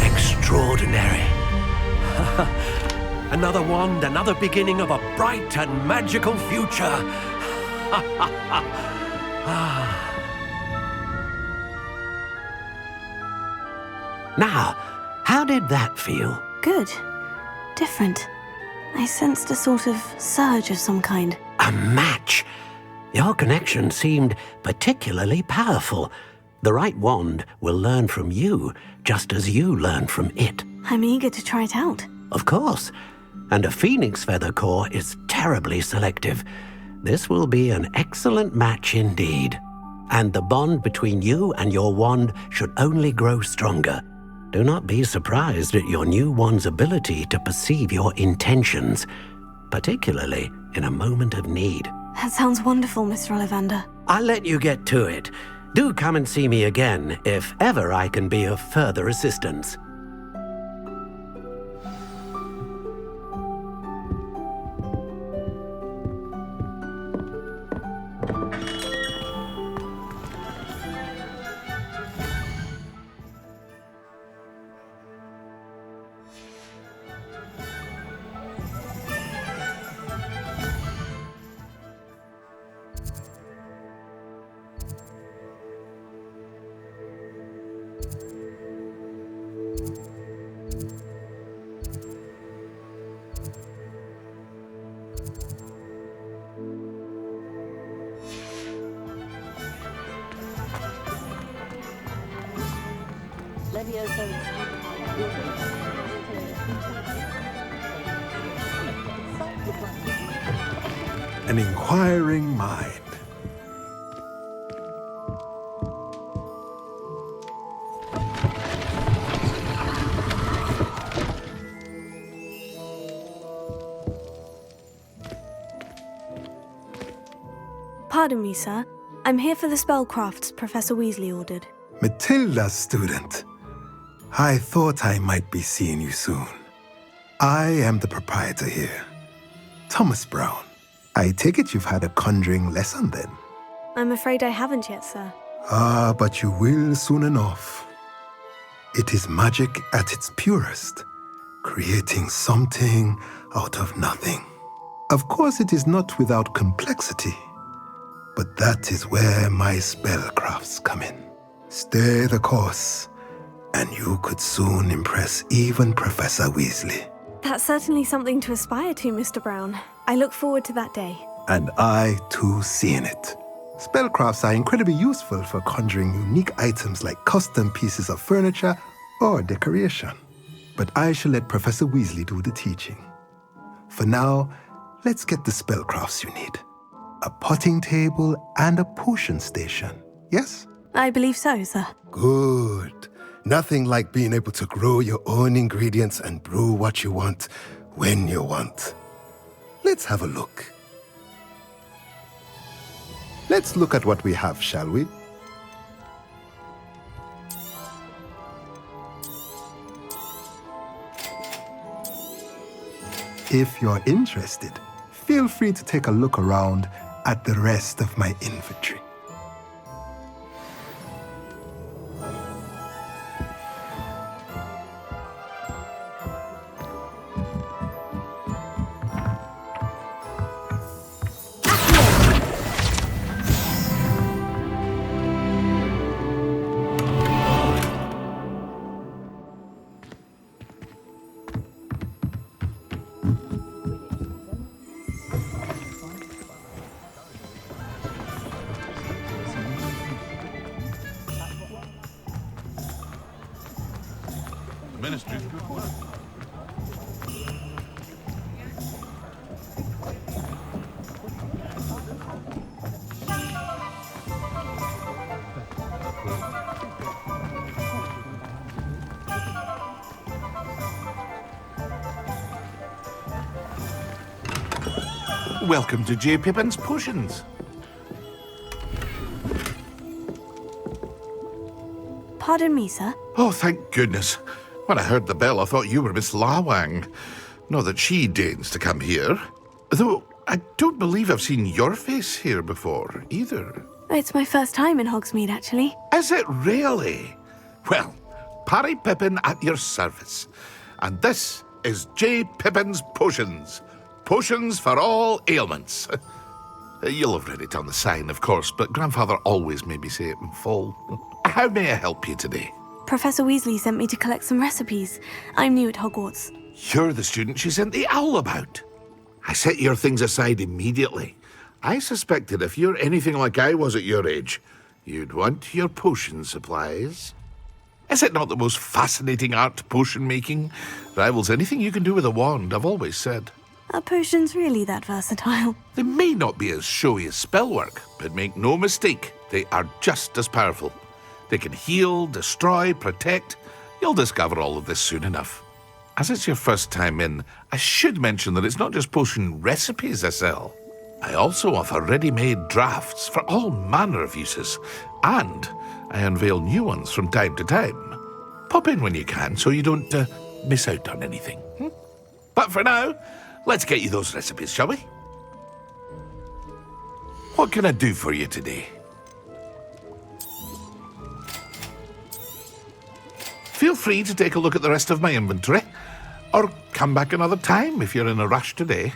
Extraordinary. Another wand, another beginning of a bright and magical future. Now, how did that feel? Good. Different. I sensed a sort of surge of some kind. A match. Your connection seemed particularly powerful. The right wand will learn from you, just as you learn from it. I'm eager to try it out. Of course. And a phoenix feather core is terribly selective. This will be an excellent match indeed. And the bond between you and your wand should only grow stronger. Do not be surprised at your new wand's ability to perceive your intentions, particularly in a moment of need. That sounds wonderful, Mr. Ollivander. I'll let you get to it. Do come and see me again if ever I can be of further assistance. An inquiring mind. Pardon me, sir. I'm here for the spellcrafts Professor Weasley ordered. Matilda's student. I thought I might be seeing you soon. I am the proprietor here, Thomas Brown. I take it you've had a conjuring lesson then? I'm afraid I haven't yet, sir. Ah, but you will soon enough. It is magic at its purest, creating something out of nothing. Of course, it is not without complexity, but that is where my spellcrafts come in. Stay the course, and you could soon impress even Professor Weasley. That's certainly something to aspire to, Mr. Brown. I look forward to that day. And I, too, seeing it. Spellcrafts are incredibly useful for conjuring unique items like custom pieces of furniture or decoration. But I shall let Professor Weasley do the teaching. For now, let's get the spellcrafts you need. A potting table and a potion station, yes? I believe so, sir. Good. Nothing like being able to grow your own ingredients and brew what you want when you want. Let's have a look. Let's look at what we have, shall we? If you're interested, feel free to take a look around at the rest of my inventory. The ministry's good work. Welcome to J. Pippin's Potions. Pardon me, sir. Oh, thank goodness. When I heard the bell, I thought you were Miss Lawang. Not that she deigns to come here. Though I don't believe I've seen your face here before, either. It's my first time in Hogsmeade, actually. Is it really? Well, Parry Pippin at your service. And this is J. Pippin's Potions. Potions for all ailments. You'll have read it on the sign, of course, but Grandfather always made me say it in full. How may I help you today? Professor Weasley sent me to collect some recipes. I'm new at Hogwarts. You're the student she sent the owl about. I set your things aside immediately. I suspected if you're anything like I was at your age, you'd want your potion supplies. Is it not the most fascinating art, potion making? Rivals anything you can do with a wand, I've always said. Are potions really that versatile? They may not be as showy as spellwork, but make no mistake, they are just as powerful. They can heal, destroy, protect. You'll discover all of this soon enough. As it's your first time in, I should mention that it's not just potion recipes I sell. I also offer ready-made drafts for all manner of uses, and I unveil new ones from time to time. Pop in when you can so you don't miss out on anything. But for now, let's get you those recipes, shall we? What can I do for you today? Feel free to take a look at the rest of my inventory, or come back another time if you're in a rush today.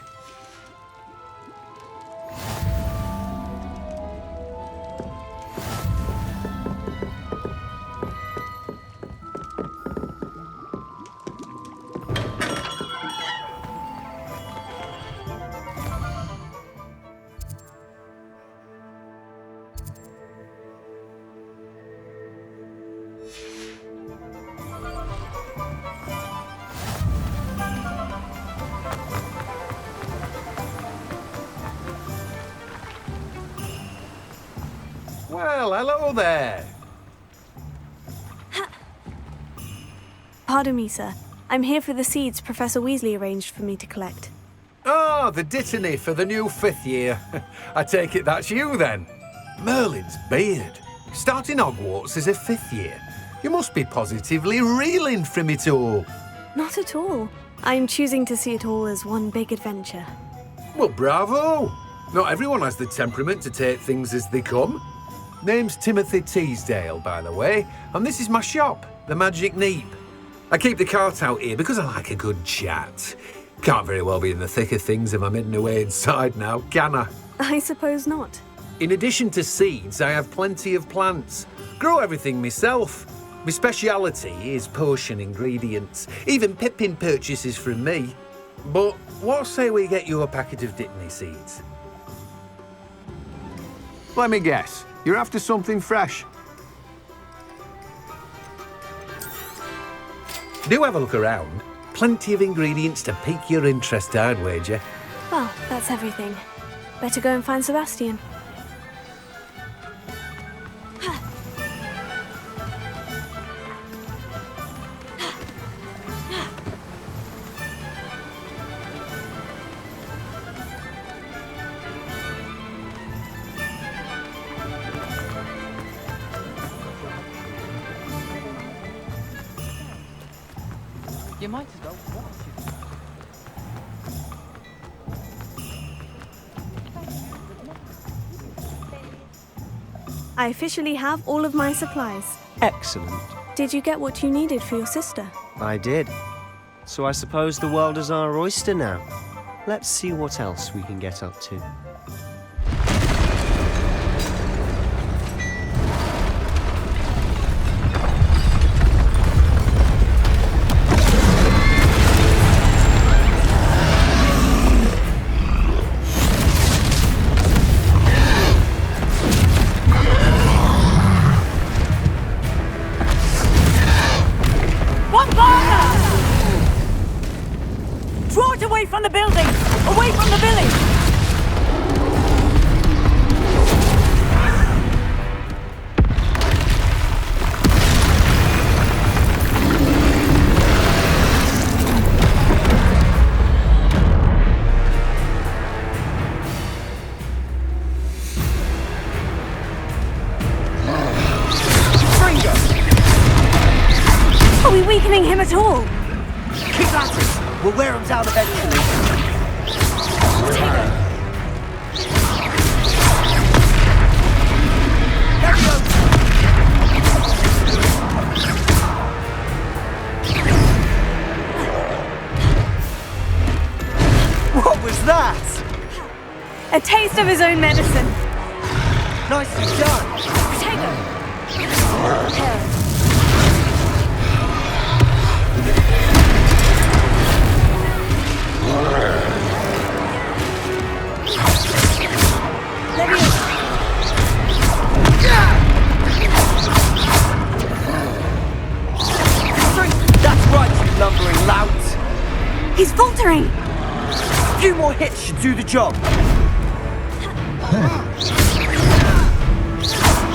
Well, hello there. Pardon me, sir. I'm here for the seeds Professor Weasley arranged for me to collect. Oh, the dittany for the new 5th year. I take it that's you, then. Merlin's beard. Starting Hogwarts as a 5th year. You must be positively reeling from it all. Not at all. I'm choosing to see it all as one big adventure. Well, bravo. Not everyone has the temperament to take things as they come. Name's Timothy Teasdale, by the way, and this is my shop, the Magic Neep. I keep the cart out here because I like a good chat. Can't very well be in the thick of things if I'm hidden away inside now, can I? I suppose not. In addition to seeds, I have plenty of plants. Grow everything myself. My speciality is potion ingredients. Even Pippin purchases from me. But what say we get you a packet of dittany seeds? Let me guess. You're after something fresh. Do have a look around. Plenty of ingredients to pique your interest, I'd wager. Well, that's everything. Better go and find Sebastian. You might as well watch it. I officially have all of my supplies. Excellent. Did you get what you needed for your sister? I did. So I suppose the world is our oyster now. Let's see what else we can get up to. One fire! from the building! Away from the village! Are we weakening him at all? Keep at it! We'll wear him down eventually. Potato! What was that? A taste of his own medicine. Nicely done. Potato! That's right, you lumbering lout. He's faltering. A few more hits should do the job.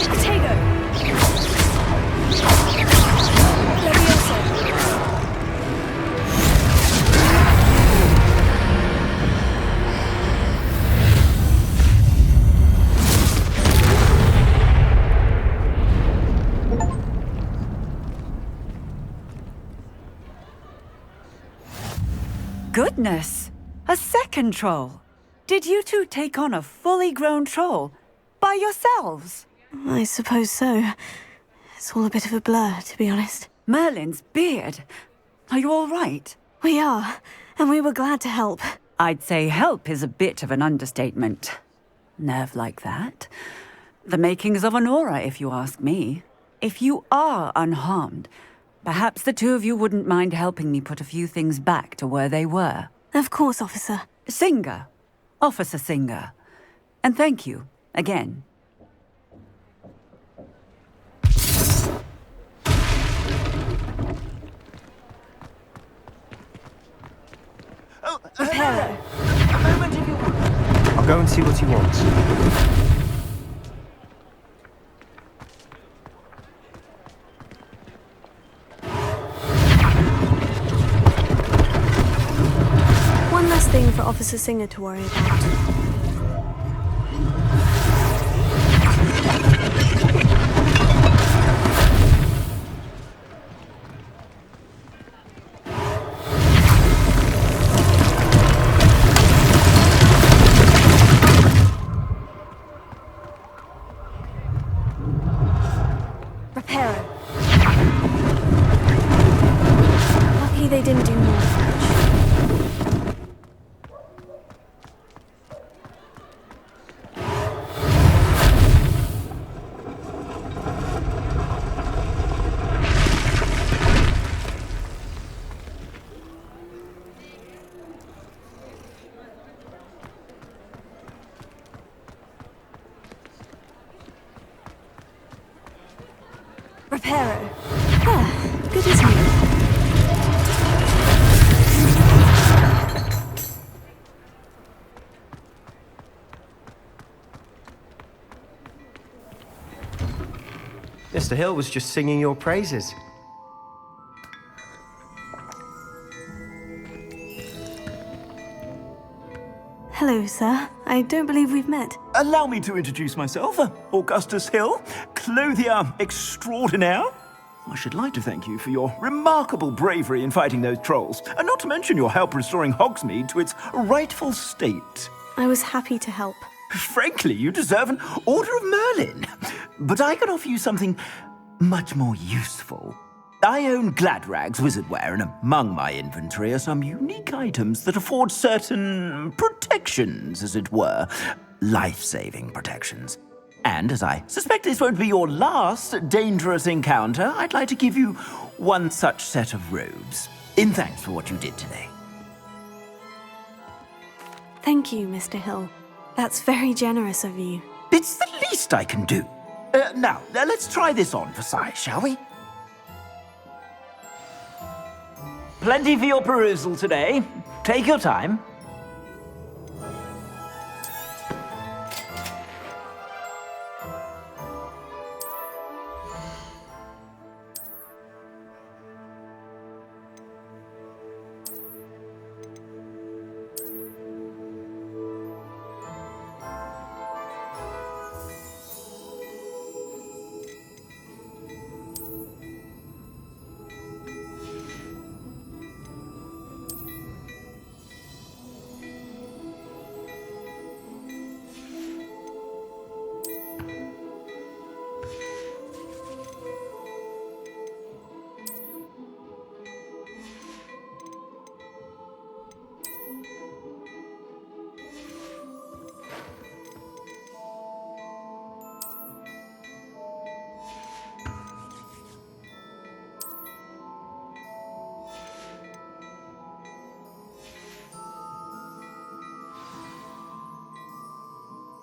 Potato! Goodness! A second troll! Did you two take on a fully grown troll? By yourselves? I suppose so. It's all a bit of a blur, to be honest. Merlin's beard. Are you all right? We are, and we were glad to help. I'd say help is a bit of an understatement. Nerve like that. The makings of an aura, if you ask me. If you are unharmed, perhaps the two of you wouldn't mind helping me put a few things back to where they were. Of course, officer. Singer. Officer Singer. And thank you, again. Reparo. A moment if you want. I'll go and see what he wants. One last thing for Officer Singer to worry about. Reparo. Lucky they didn't do more damage. Reparo. Ah, good as new. Mr. Hill was just singing your praises. Hello, sir. I don't believe we've met. Allow me to introduce myself. Augustus Hill, clothier extraordinaire. I should like to thank you for your remarkable bravery in fighting those trolls, and not to mention your help restoring Hogsmeade to its rightful state. I was happy to help. Frankly, you deserve an Order of Merlin. But I can offer you something much more useful. I own Gladrag's wizardware, and among my inventory are some unique items that afford certain protections, as it were. Life-saving protections. And as I suspect this won't be your last dangerous encounter, I'd like to give you one such set of robes, in thanks for what you did today. Thank you, Mr. Hill. That's very generous of you. It's the least I can do. Now, let's try this on for size, shall we? Plenty for your perusal today. Take your time.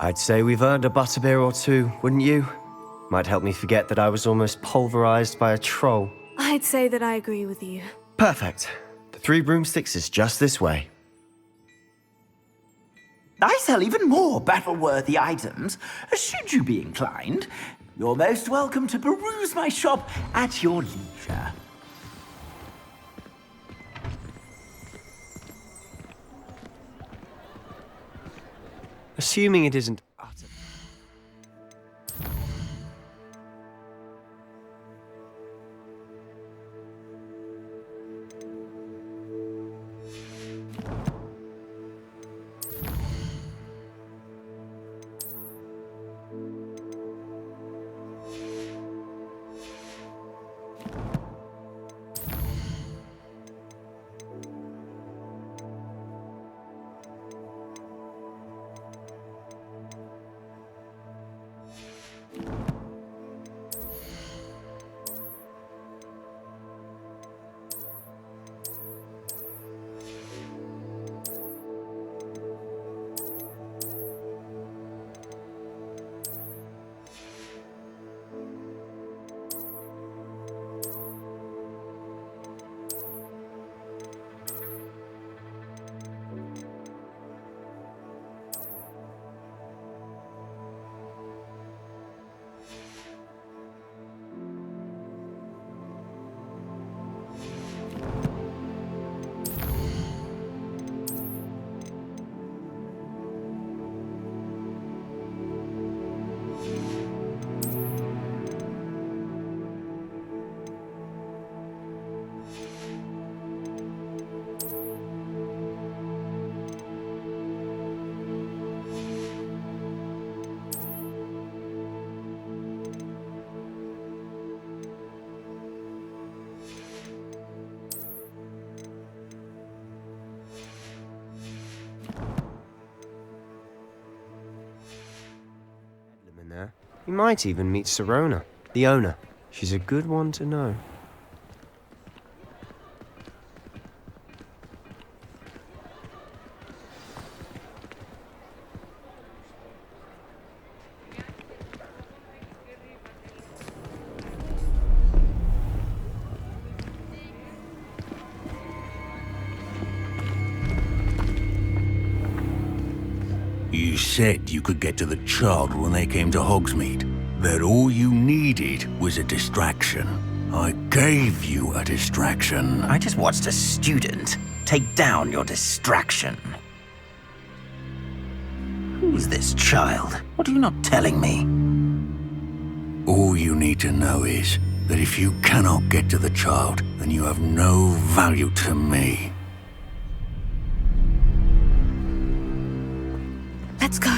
I'd say we've earned a butterbeer or two, wouldn't you? Might help me forget that I was almost pulverized by a troll. I'd say that I agree with you. Perfect. The 3 broomsticks is just this way. I sell even more battle-worthy items, should you be inclined. You're most welcome to peruse my shop at your leisure. Assuming it isn't utter. You might even meet Sirona, the owner. She's a good one to know. You said you could get to the child when they came to Hogsmeade. That all you needed was a distraction. I gave you a distraction. I just watched a student take down your distraction. Who's this child? What are you not telling me? All you need to know is that if you cannot get to the child, then you have no value to me. Let's go.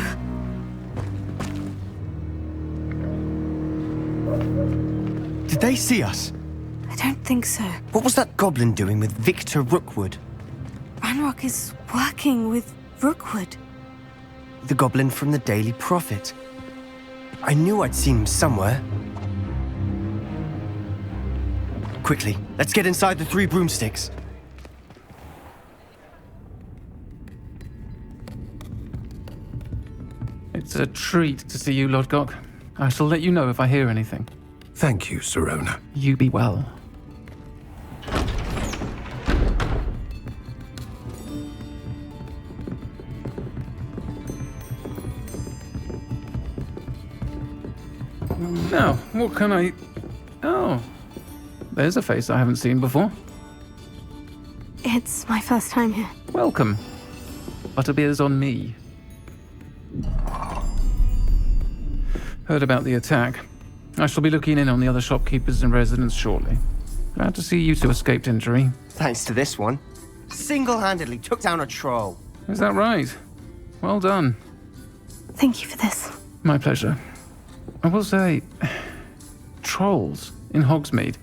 Did they see us? I don't think so. What was that goblin doing with Victor Rookwood? Ranrock is working with Rookwood. The goblin from the Daily Prophet. I knew I'd seen him somewhere. Quickly, let's get inside the 3 broomsticks. It's a treat to see you, Lodgok. I shall let you know if I hear anything. Thank you, Sirona. You be well. Now, what can I... Oh, there's a face I haven't seen before. It's my first time here. Welcome. Butterbeer's on me. Heard about the attack. I shall be looking in on the other shopkeepers and residents shortly. Glad to see you two escaped injury. Thanks to this one. Single-handedly took down a troll. Is that right? Well done. Thank you for this. My pleasure. I will say, trolls in Hogsmeade.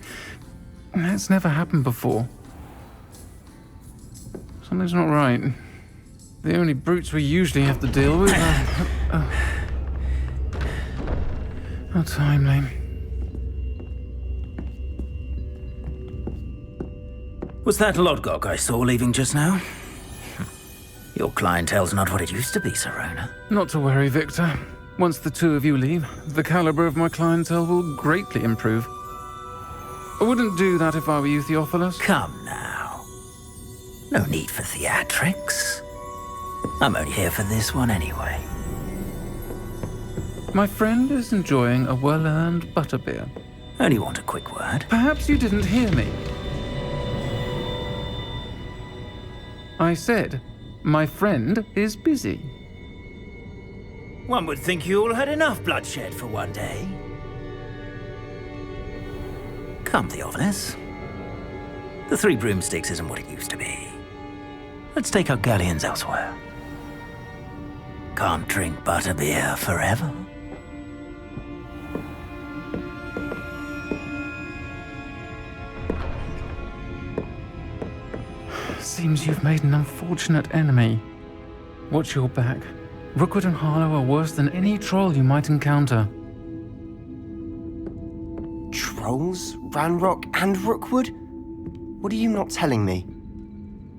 That's never happened before. Something's not right. The only brutes we usually have to deal with are... How timely. Was that Lodgok I saw leaving just now? Your clientele's not what it used to be, Serona. Not to worry, Victor. Once the two of you leave, the caliber of my clientele will greatly improve. I wouldn't do that if I were you, Theophilus. Come now. No need for theatrics. I'm only here for this one anyway. My friend is enjoying a well-earned butterbeer. Only want a quick word. Perhaps you didn't hear me. I said, my friend is busy. One would think you all had enough bloodshed for one day. Come, Theophilus. The Three Broomsticks isn't what it used to be. Let's take our galleons elsewhere. Can't drink butterbeer forever. Seems you've made an unfortunate enemy. Watch your back. Rookwood and Harlow are worse than any troll you might encounter. Trolls? Ranrock and Rookwood? What are you not telling me?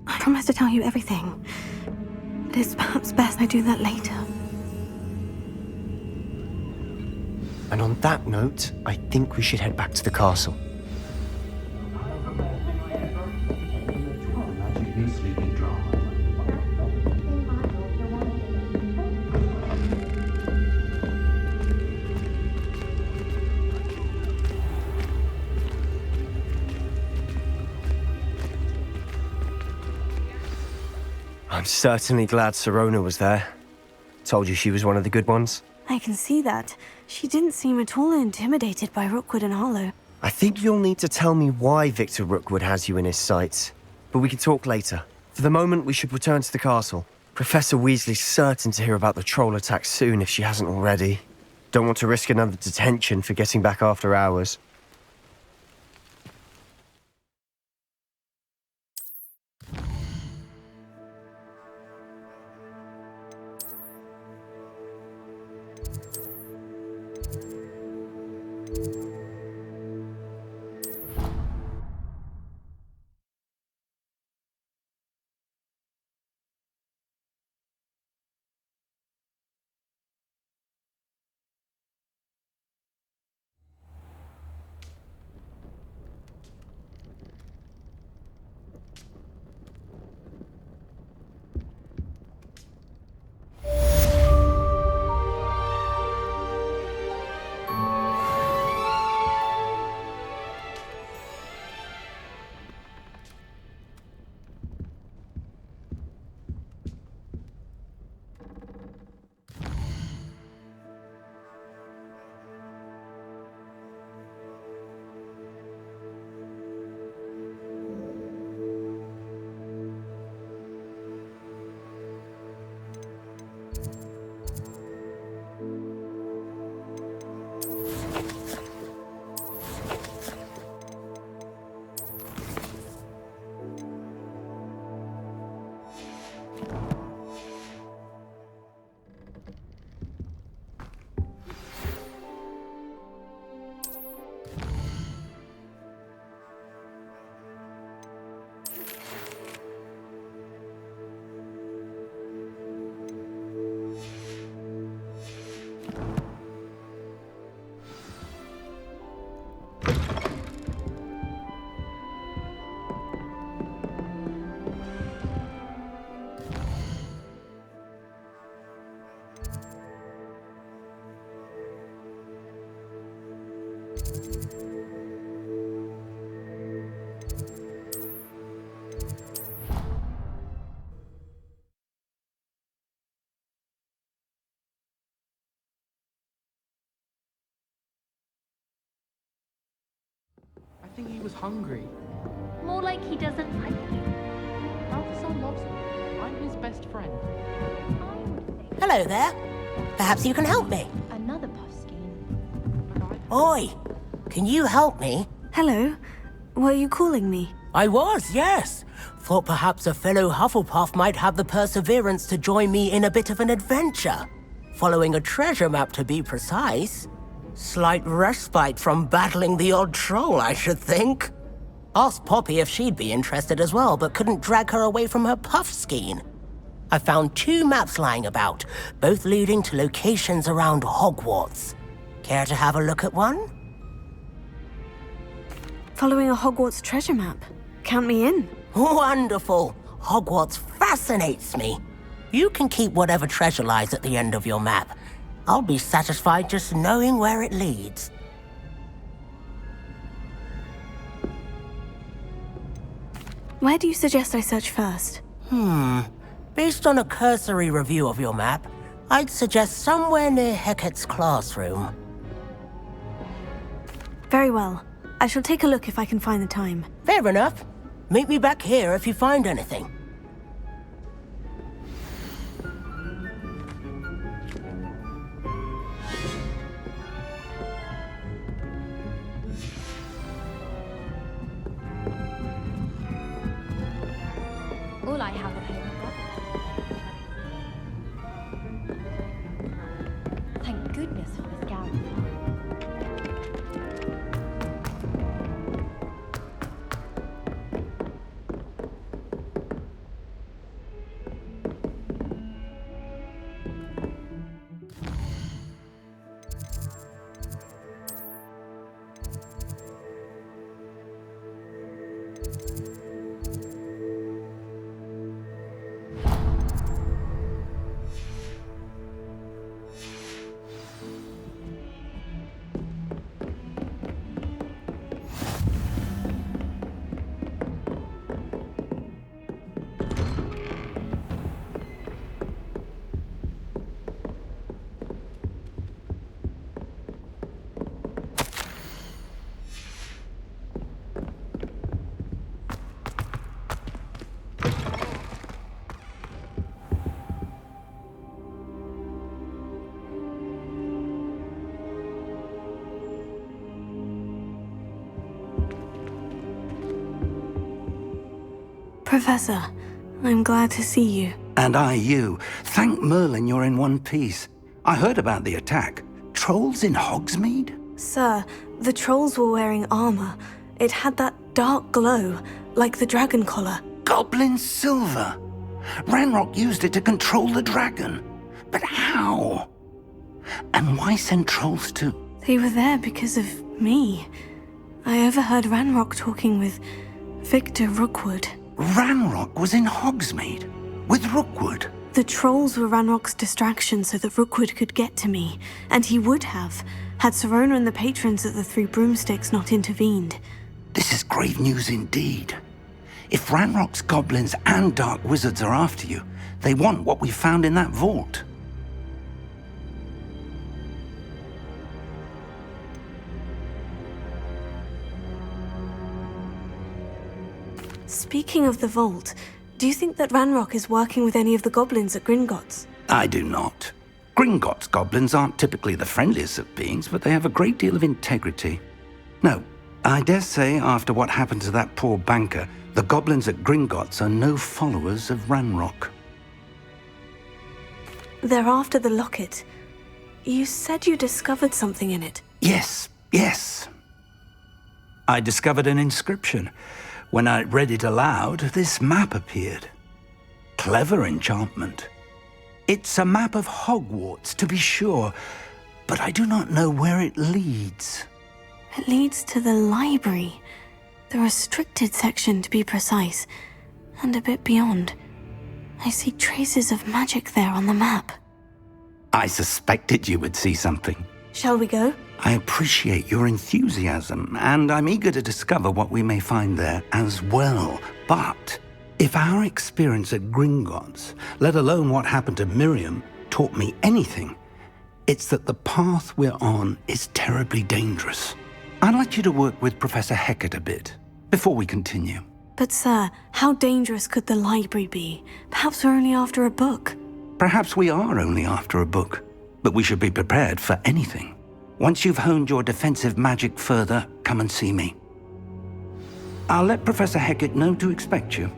I promise to tell you everything. But it's perhaps best I do that later. And on that note, I think we should head back to the castle. I'm certainly glad Serona was there. Told you she was one of the good ones. I can see that. She didn't seem at all intimidated by Rookwood and Harlow. I think you'll need to tell me why Victor Rookwood has you in his sights. But we can talk later. For the moment, we should return to the castle. Professor Weasley's certain to hear about the troll attack soon if she hasn't already. Don't want to risk another detention for getting back after hours. think he was hungry. More like he doesn't like you. Balthasar loves me. I'm his best friend. Hello there. Perhaps you can help me. Another Puffskein. Oi, can you help me? Hello. Were you calling me? I was, yes. Thought perhaps a fellow Hufflepuff might have the perseverance to join me in a bit of an adventure. Following a treasure map, to be precise. Slight respite from battling the odd troll, I should think. Asked Poppy if she'd be interested as well, but couldn't drag her away from her Puffskein. I found 2 maps lying about, both leading to locations around Hogwarts. Care to have a look at one? Following a Hogwarts treasure map. Count me in. Wonderful. Hogwarts fascinates me. You can keep whatever treasure lies at the end of your map. I'll be satisfied just knowing where it leads. Where do you suggest I search first? Based on a cursory review of your map, I'd suggest somewhere near Hecat's classroom. Very well. I shall take a look if I can find the time. Fair enough. Meet me back here if you find anything. All I have of him. Thank goodness for his gallery. Professor, I'm glad to see you. And I you. Thank Merlin you're in one piece. I heard about the attack. Trolls in Hogsmeade? Sir, the trolls were wearing armor. It had that dark glow, like the dragon collar. Goblin silver! Ranrock used it to control the dragon. But how? And why send trolls to... They were there because of me. I overheard Ranrock talking with Victor Rookwood. Ranrock was in Hogsmeade? With Rookwood? The trolls were Ranrock's distraction so that Rookwood could get to me. And he would have, had Serona and the patrons at the Three Broomsticks not intervened. This is grave news indeed. If Ranrock's goblins and dark wizards are after you, they want what we found in that vault. Speaking of the vault, do you think that Ranrock is working with any of the goblins at Gringotts? I do not. Gringotts goblins aren't typically the friendliest of beings, but they have a great deal of integrity. No, I dare say after what happened to that poor banker, the goblins at Gringotts are no followers of Ranrock. They're after the locket. You said you discovered something in it. Yes. I discovered an inscription. When I read it aloud, this map appeared. Clever enchantment. It's a map of Hogwarts, to be sure, but I do not know where it leads. It leads to the library. The restricted section, to be precise. And a bit beyond. I see traces of magic there on the map. I suspected you would see something. Shall we go? I appreciate your enthusiasm, and I'm eager to discover what we may find there as well. But if our experience at Gringotts, let alone what happened to Miriam, taught me anything, it's that the path we're on is terribly dangerous. I'd like you to work with Professor Hecat a bit, before we continue. But sir, how dangerous could the library be? Perhaps we're only after a book. Perhaps we are only after a book, but we should be prepared for anything. Once you've honed your defensive magic further, come and see me. I'll let Professor Hecat know to expect you.